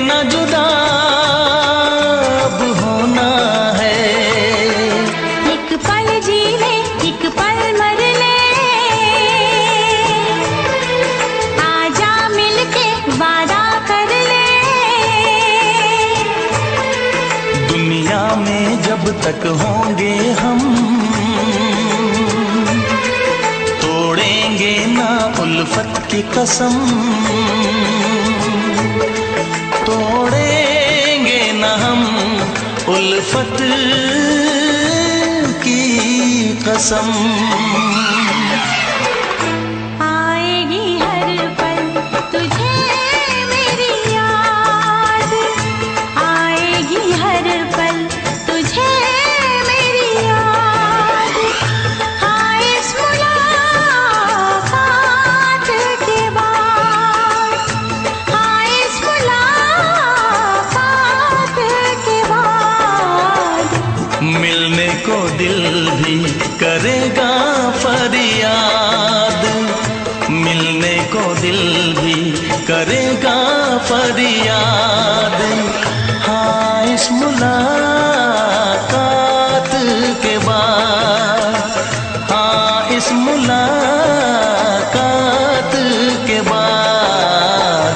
ना जुदा अब होना है। एक पल जी ले एक पल मर ले, आजा मिलके वादा कर ले। दुनिया में जब तक होंगे हम तोड़ेंगे ना उल्फत की कसम, तोड़ेंगे ना हम उल्फत की कसम। आएगी हर पल तुझे मेरी याद, आएगी हर पल तुझे मेरी याद। हाँ इस मुलाकात के बाद, हाँ इस मुलाकात के बाद मिलने को दिल भी करेगा फरियाद, मिलने को दिल भी करेगा फरियाद। हाँ इस मुलाकात के बाद, हाँ इस मुलाकात के बाद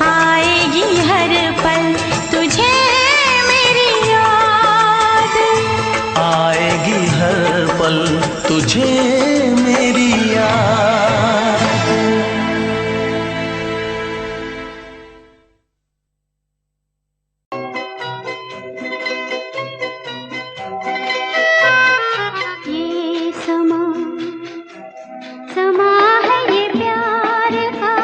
आएगी हर पल तुझे मेरी याद, आएगी हर पल तुझे मेरी याद। ये समा समा है ये प्यार का,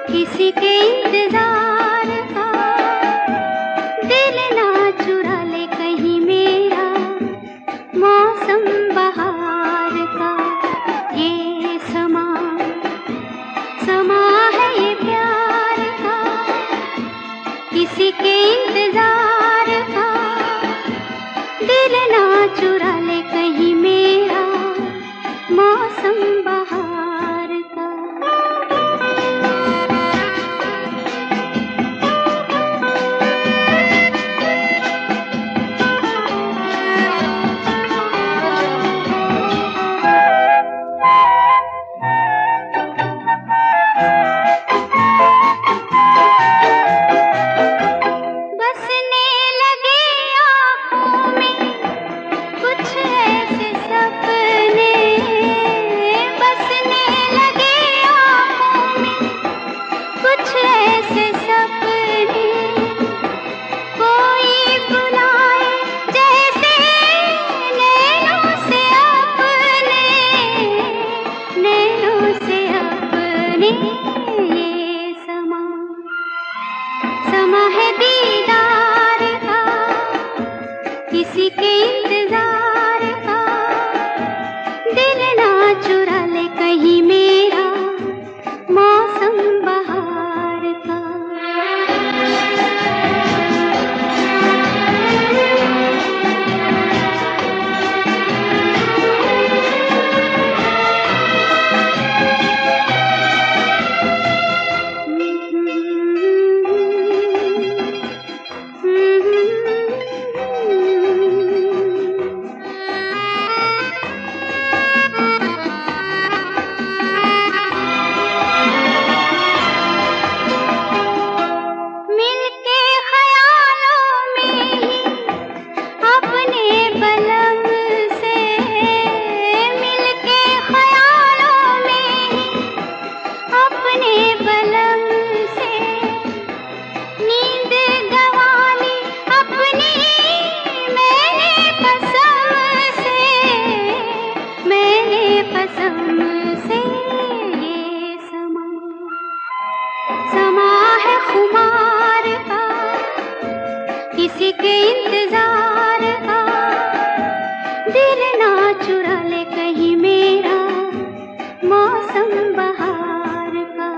किसी के इंतजार का। दिल ना चुरा ले कहीं मेरा मौसम बहार का। ये समा समा है ये प्यार का, किसी के इंतजार का। दिल ना चुरा ले कहीं मेरा मौसम बहार का। बसने लगे आँखों में कुछ ऐसे सपने, बसने लगे आँखों में कुछ ऐसे सपने। कोई बुलाए जैसे नैनों से अपने, नैनों से अपने। ये समा समा है दीदार का, किसी के इंतजार का। दिल ना चुरा ले कहीं मेरा मौसम बहार का। मिलके ख्यालों में ही अपने बलम से, मिलके ख्यालों में ही अपने बलम से। नींद गंवाली अपनी मैंने कसम से, मैंने कसम से। ये समा समा है खुमार का, किसी के इंतजार का। दिल ना चुरा ले कहीं मेरा मौसम बहार का।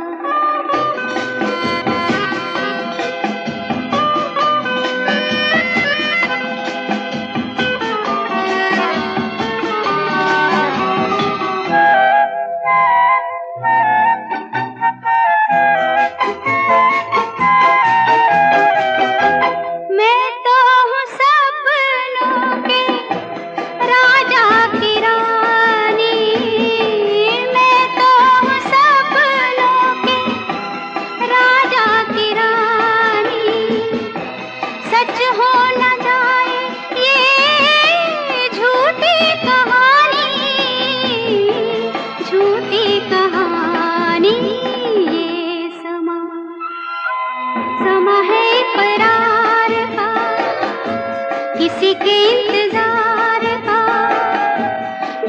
किसी के इंतजार का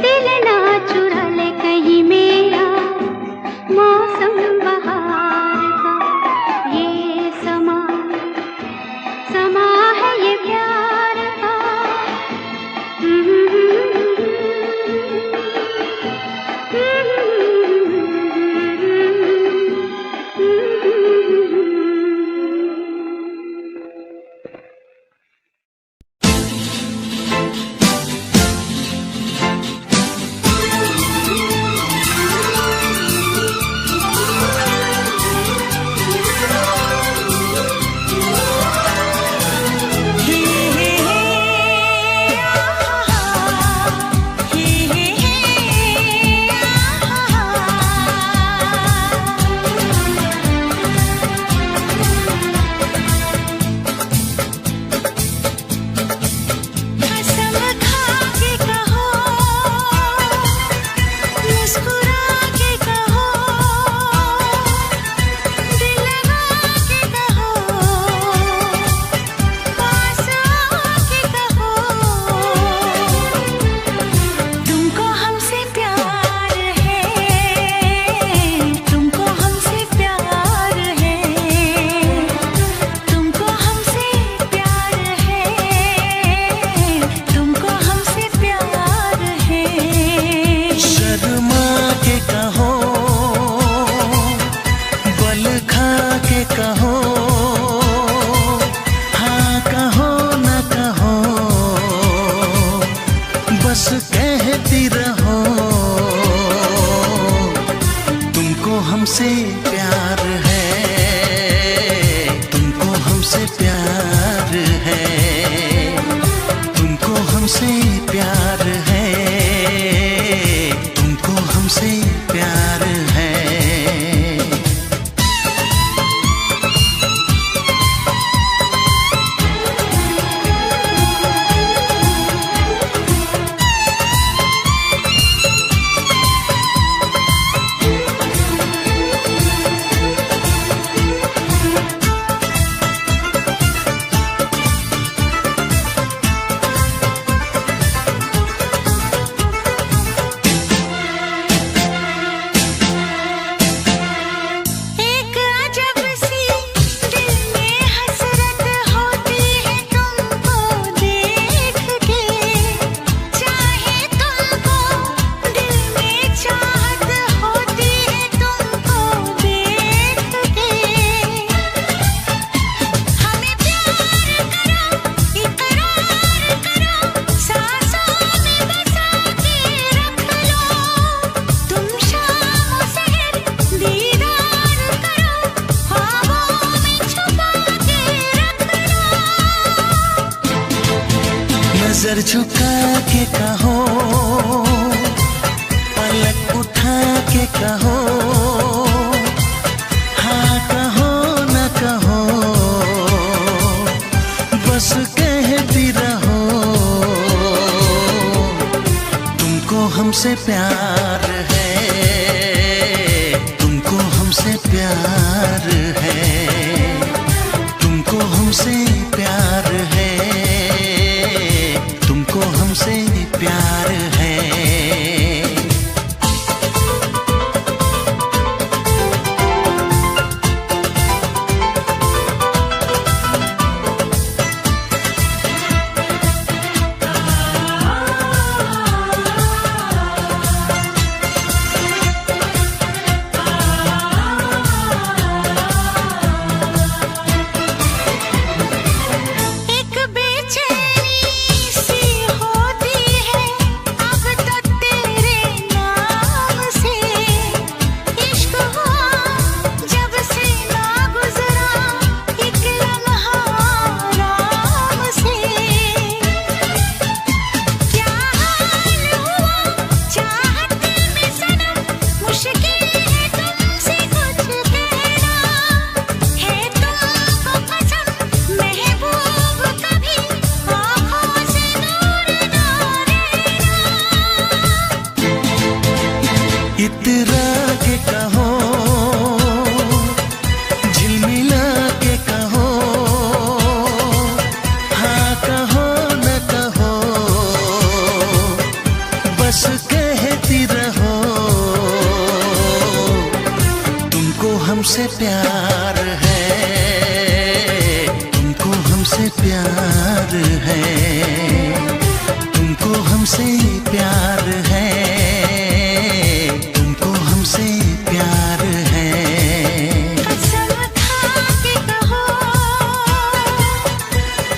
दिल ना चुरा ले कहीं मेरा मौसम बहार का। ये समा समा है ये प्यार का। हमसे प्यार है, तुमको हमसे प्यार है, तुमको हमसे प्यार है, तुमको हमसे प्यार है। नजर झुका के कहो, पलक उठा के कहो, हाँ कहो न कहो, बस कहती रहो, तुमको हमसे प्यार है, तुमको हमसे प्यार है, तुमको हमसे प्यार है, तुमको हमसे प्यार है। प्यार है, तुमको हमसे प्यार है, तुमको हमसे प्यार है, तुमको हमसे प्यार है। कसम खा के कहो,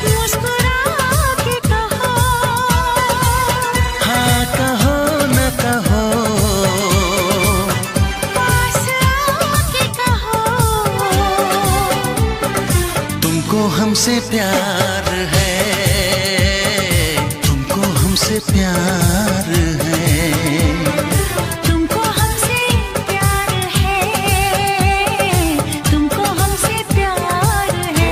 मुस्कुरा के कहो, हाँ कहो न कहो, पास आके कहो, तुमको हमसे प्यार है, तुमको हमसे प्यार है। तुमको हमसे प्यार है, तुमको हमसे प्यार है।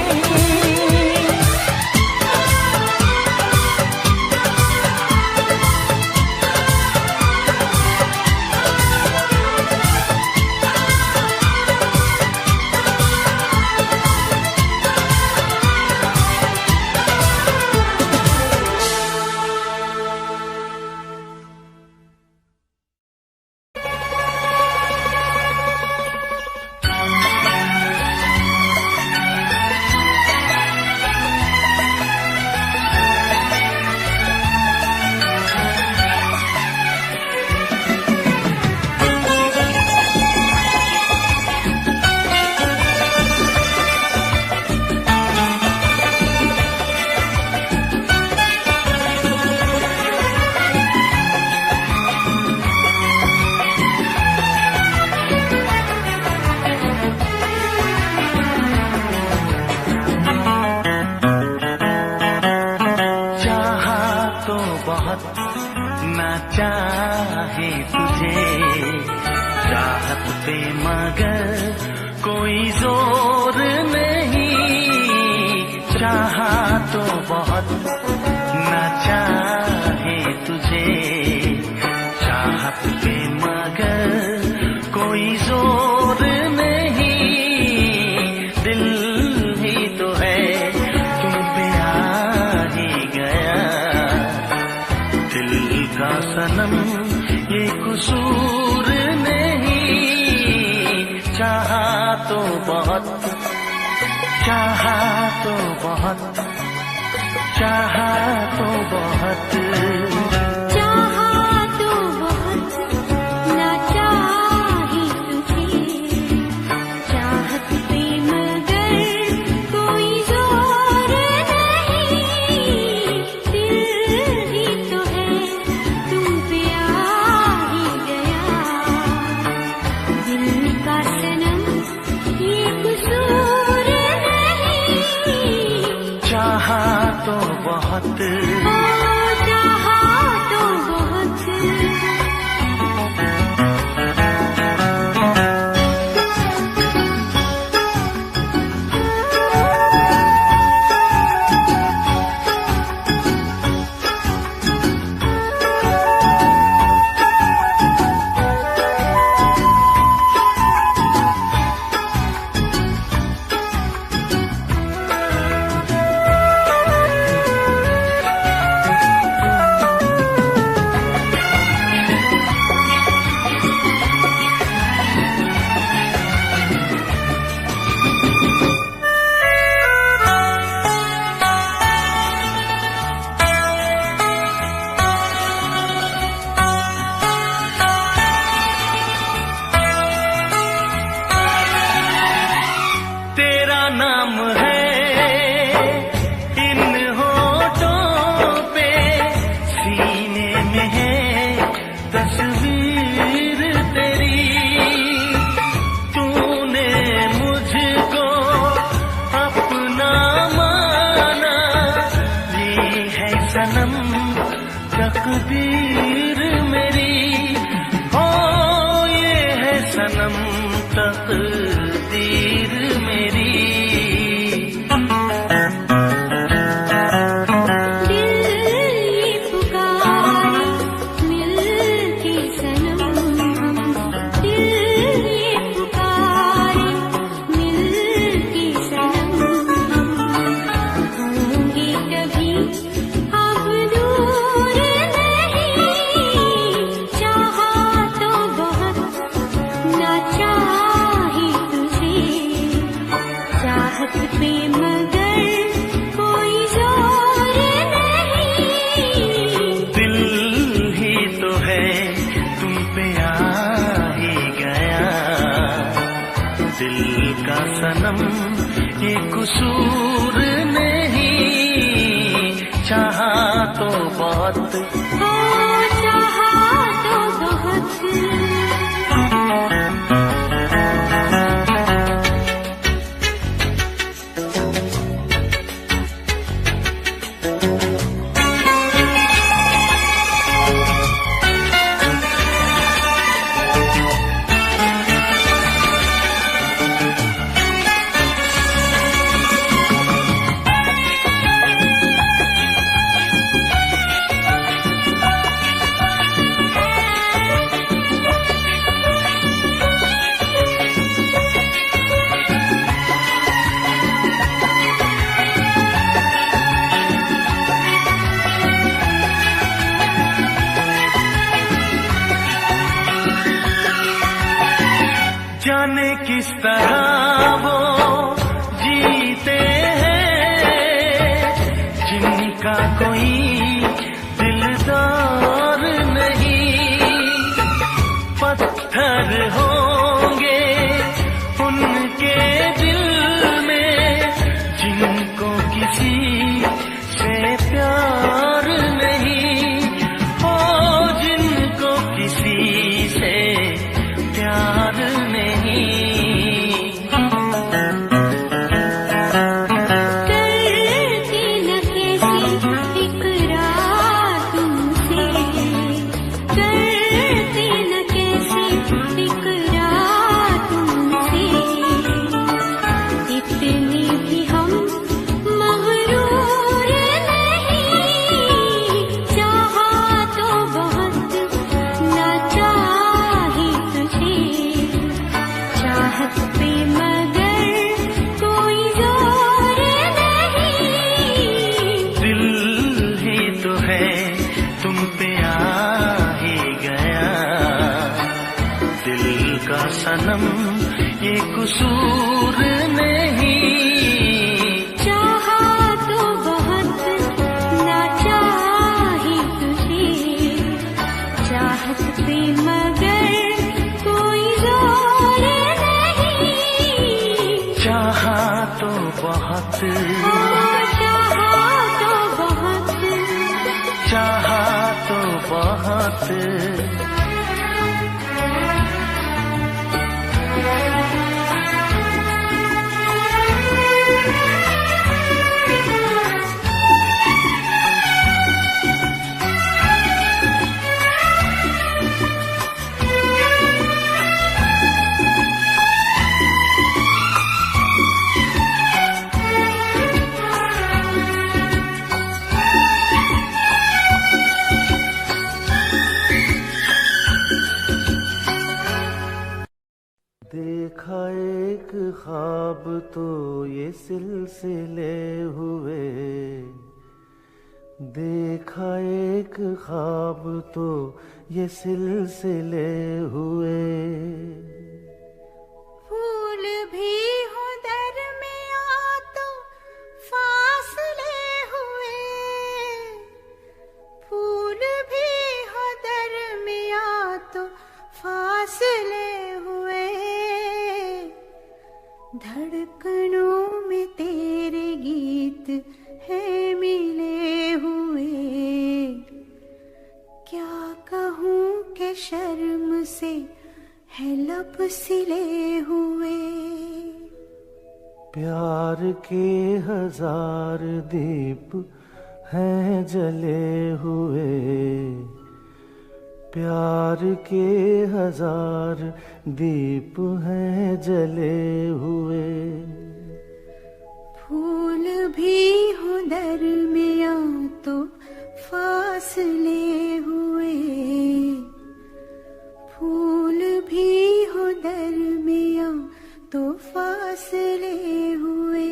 ना चाहे तुझे चाहत पे मगर कोई जोर नहीं, चाहा तो बहुत ना चाहे तुझे चाहत पे मगर कोई जोर नहीं, दिल ही तो है तुम पे आ ही गया, दिल का सनम ये कसूर नहीं, चाहा तो बहुत, चाहा तो बहुत, चाहा तो बहुत, चाहा तो बहुत ना चाहे तुझे चाहत पे मगर कोई जोर नहीं, दिल ही तो है तुम पे आ ही गया, दिल का सनम ये कसूर नहीं, चाहा तो बहुत, ओ चाहा तो बहुत। तेरा नाम है इन होठों पे, सीने में है तस्वीर तेरी, तूने मुझको अपना माना, ये है सनम तकदीर मेरी, हो ये है सनम तकदीर मेरी। दिल ये पुकारे मिलके सनम, दिल ये पुकारे मिलके सनम, होंगे कभी अब दूर नहीं, सनम ये कसूर नहीं, चाहा तो बहुत, चाहा तो बहुत। जाने किस तरह वो जीते हैं जिनका कोई दिलदार नहीं, पत्थर होंगे उनके दिल में जिनको किसी से प्यार नहीं, ओ जिनको किसी से प्यार नहीं। करती न कैसी इकरार तुमसे, करती न कैसी इकरार तुमसे, इतने भी हम मगरूर नहीं, चाहा तो बहुत न चाहे तुझे, चाहत पे मगर कोई जोर नहीं, दिल ही तो है तुम पे आ ही गया, दिल का सनम ये कसूर नहीं, चाहा तो बहुत न चाहे तुझे, चाहत पे मगर कोई जोर नहीं, चाहा तो बहुत, चाहा तो बहुत। चाहा तो बहुत। देखा एक ख्वाब तो ये सिलसिले हुए, देखा एक ख्वाब तो ये सिलसिले हुए, फूल भी हो दरमिया तो फासले हुए, फूल भी हो दरमिया तो फासले हुए, धड़कनों में तेरे गीत है मिले हुए, क्या कहूँ के शर्म से है लब सिले हुए, प्यार के हजार दीप हैं जले हुए, प्यार के हजार दीप हैं जले हुए, फूल भी हो दरमिया तो फासले हुए, फूल भी हो दरमिया तो फासले हुए।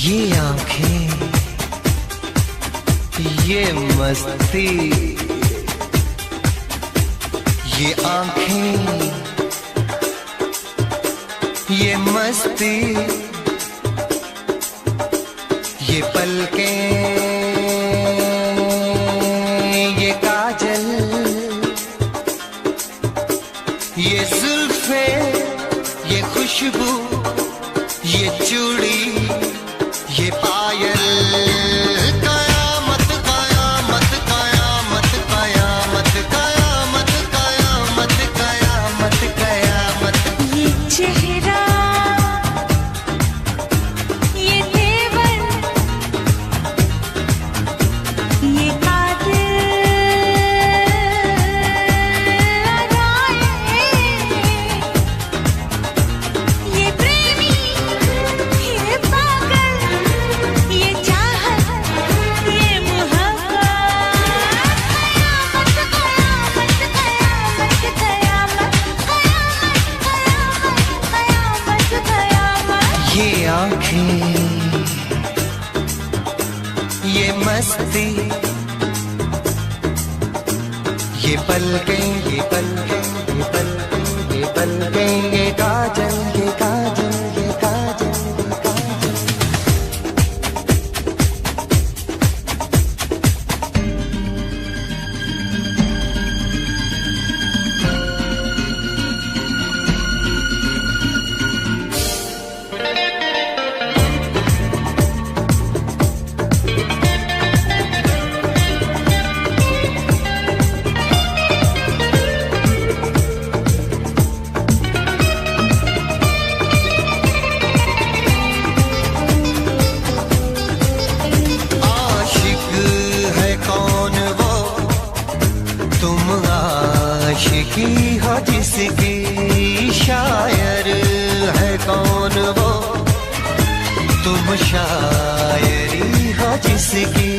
ये आंखें, ये मस्ती, ये आंखें, ये मस्ती, ये पलकें, ये काजल, ये जुल्फे, ये खुशबू, ये चूड़ी, ये पायल, कयामत कयामत कयामत कयामत कयामत कयामत कयामत कयामत। ये चेहरा, ये तेवर, ये कातिल अदाएं, ये प्रेमी, ये पागल, ये चाहत, ये मोहब्बत, कयामत कयामत कयामत कयामत कयामत कयामत कयामत। ये आंखें, ये मस्ती, ये पलकें, ये पलकें, ये पलकें, ये पलकें, ये काजल, ये काजल, ये काजल, ये काजल। आशिक है कौन वो, तुम आशिकी हो जिसकी, शायर है कौन वो, तुम शायरी हो जिसकी।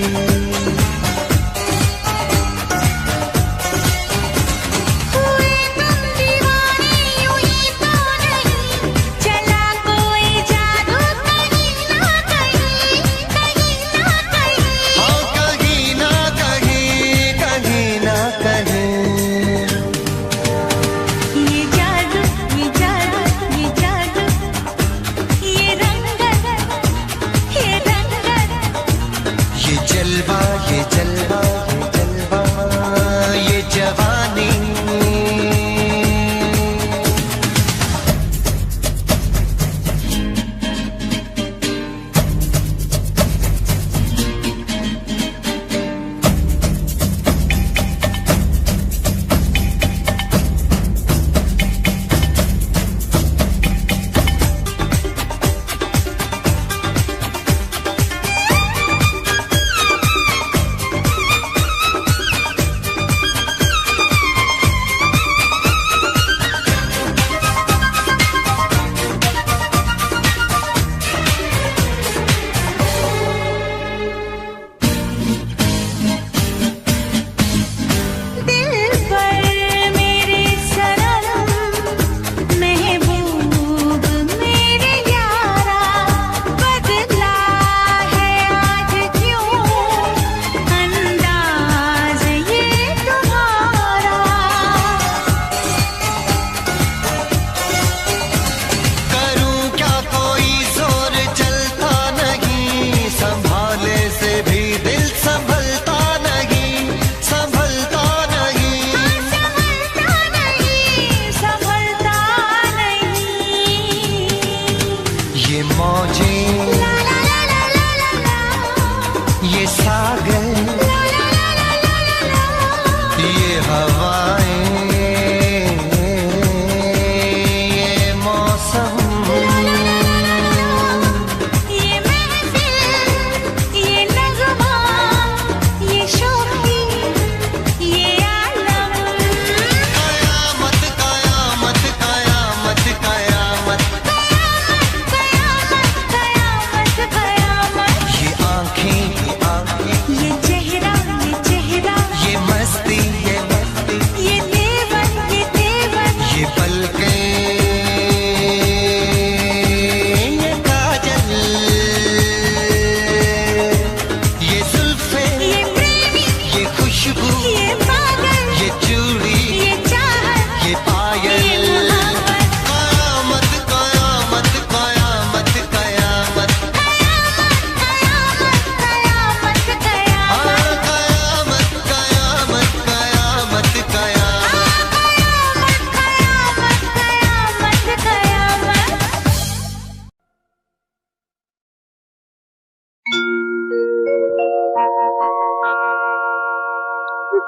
हुए तुम दीवाने यूं ही तो नहीं, चला कोई जादू कहीं ना कहीं, कहीं ना कहीं। हाँ कहीं ना कहीं, कहीं ना कहीं। ये जादू, ये जादू, ये जादू, ये रंगत, ये रंगत, ये जलवा,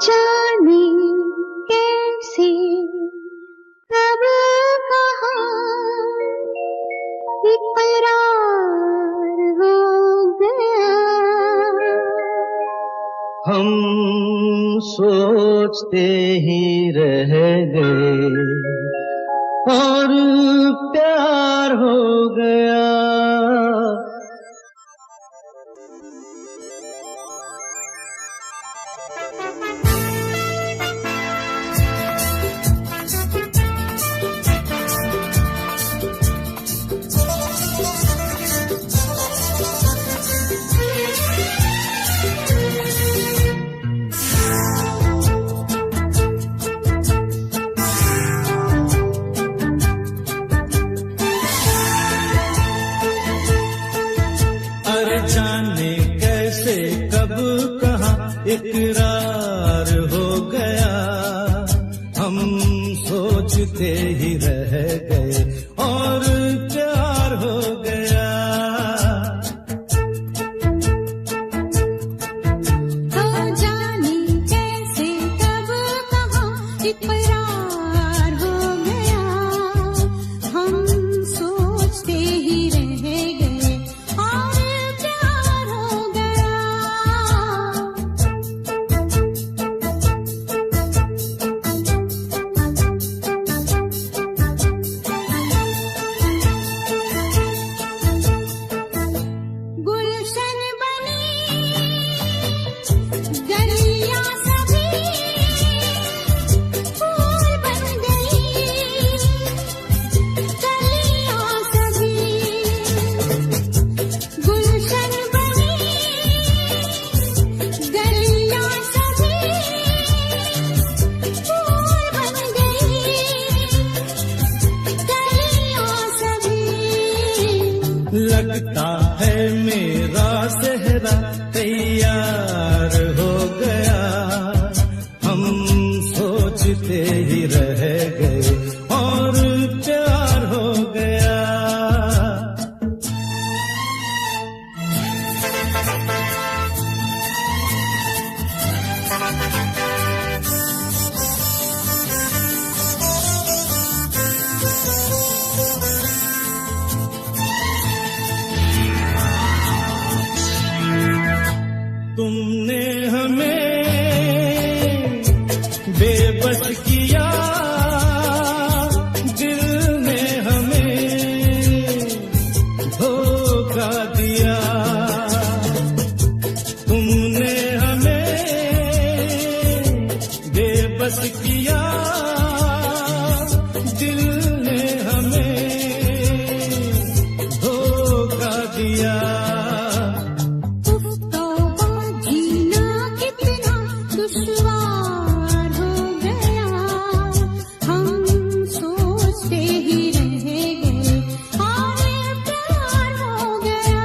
जाने कैसे कब कहाँ इकरार हो गया। हम सोचते ही रह गए और प्यार हो गया। जाने कैसे कब कहाँ इकरार हो गया। हम सोचते ही रह गए और प्यार हो गया। हो जाने कैसे कब कहाँ इकरार हो गया। हम सोचते ही रह गए और लगता है मेरा सेहरा तैयार हो गया। हम सोचते ही रह गए और प्यार हो गया। तुमने हमें बेबस किया, दिल ने हमें धोखा दिया। तुमने हमें बेबस किया, दिल ने हमें धोखा दिया। दुश्वार हो गया। हम सोचते ही रह गए और प्यार हो गया।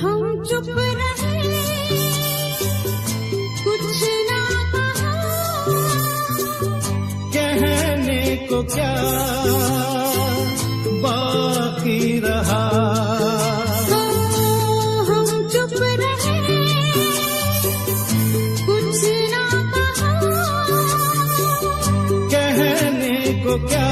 हम चुप रहे, कुछ ना कहा। कहने को क्या बाकी रहा। हम चुप रहे, कुछ ना कहा। कहने को क्या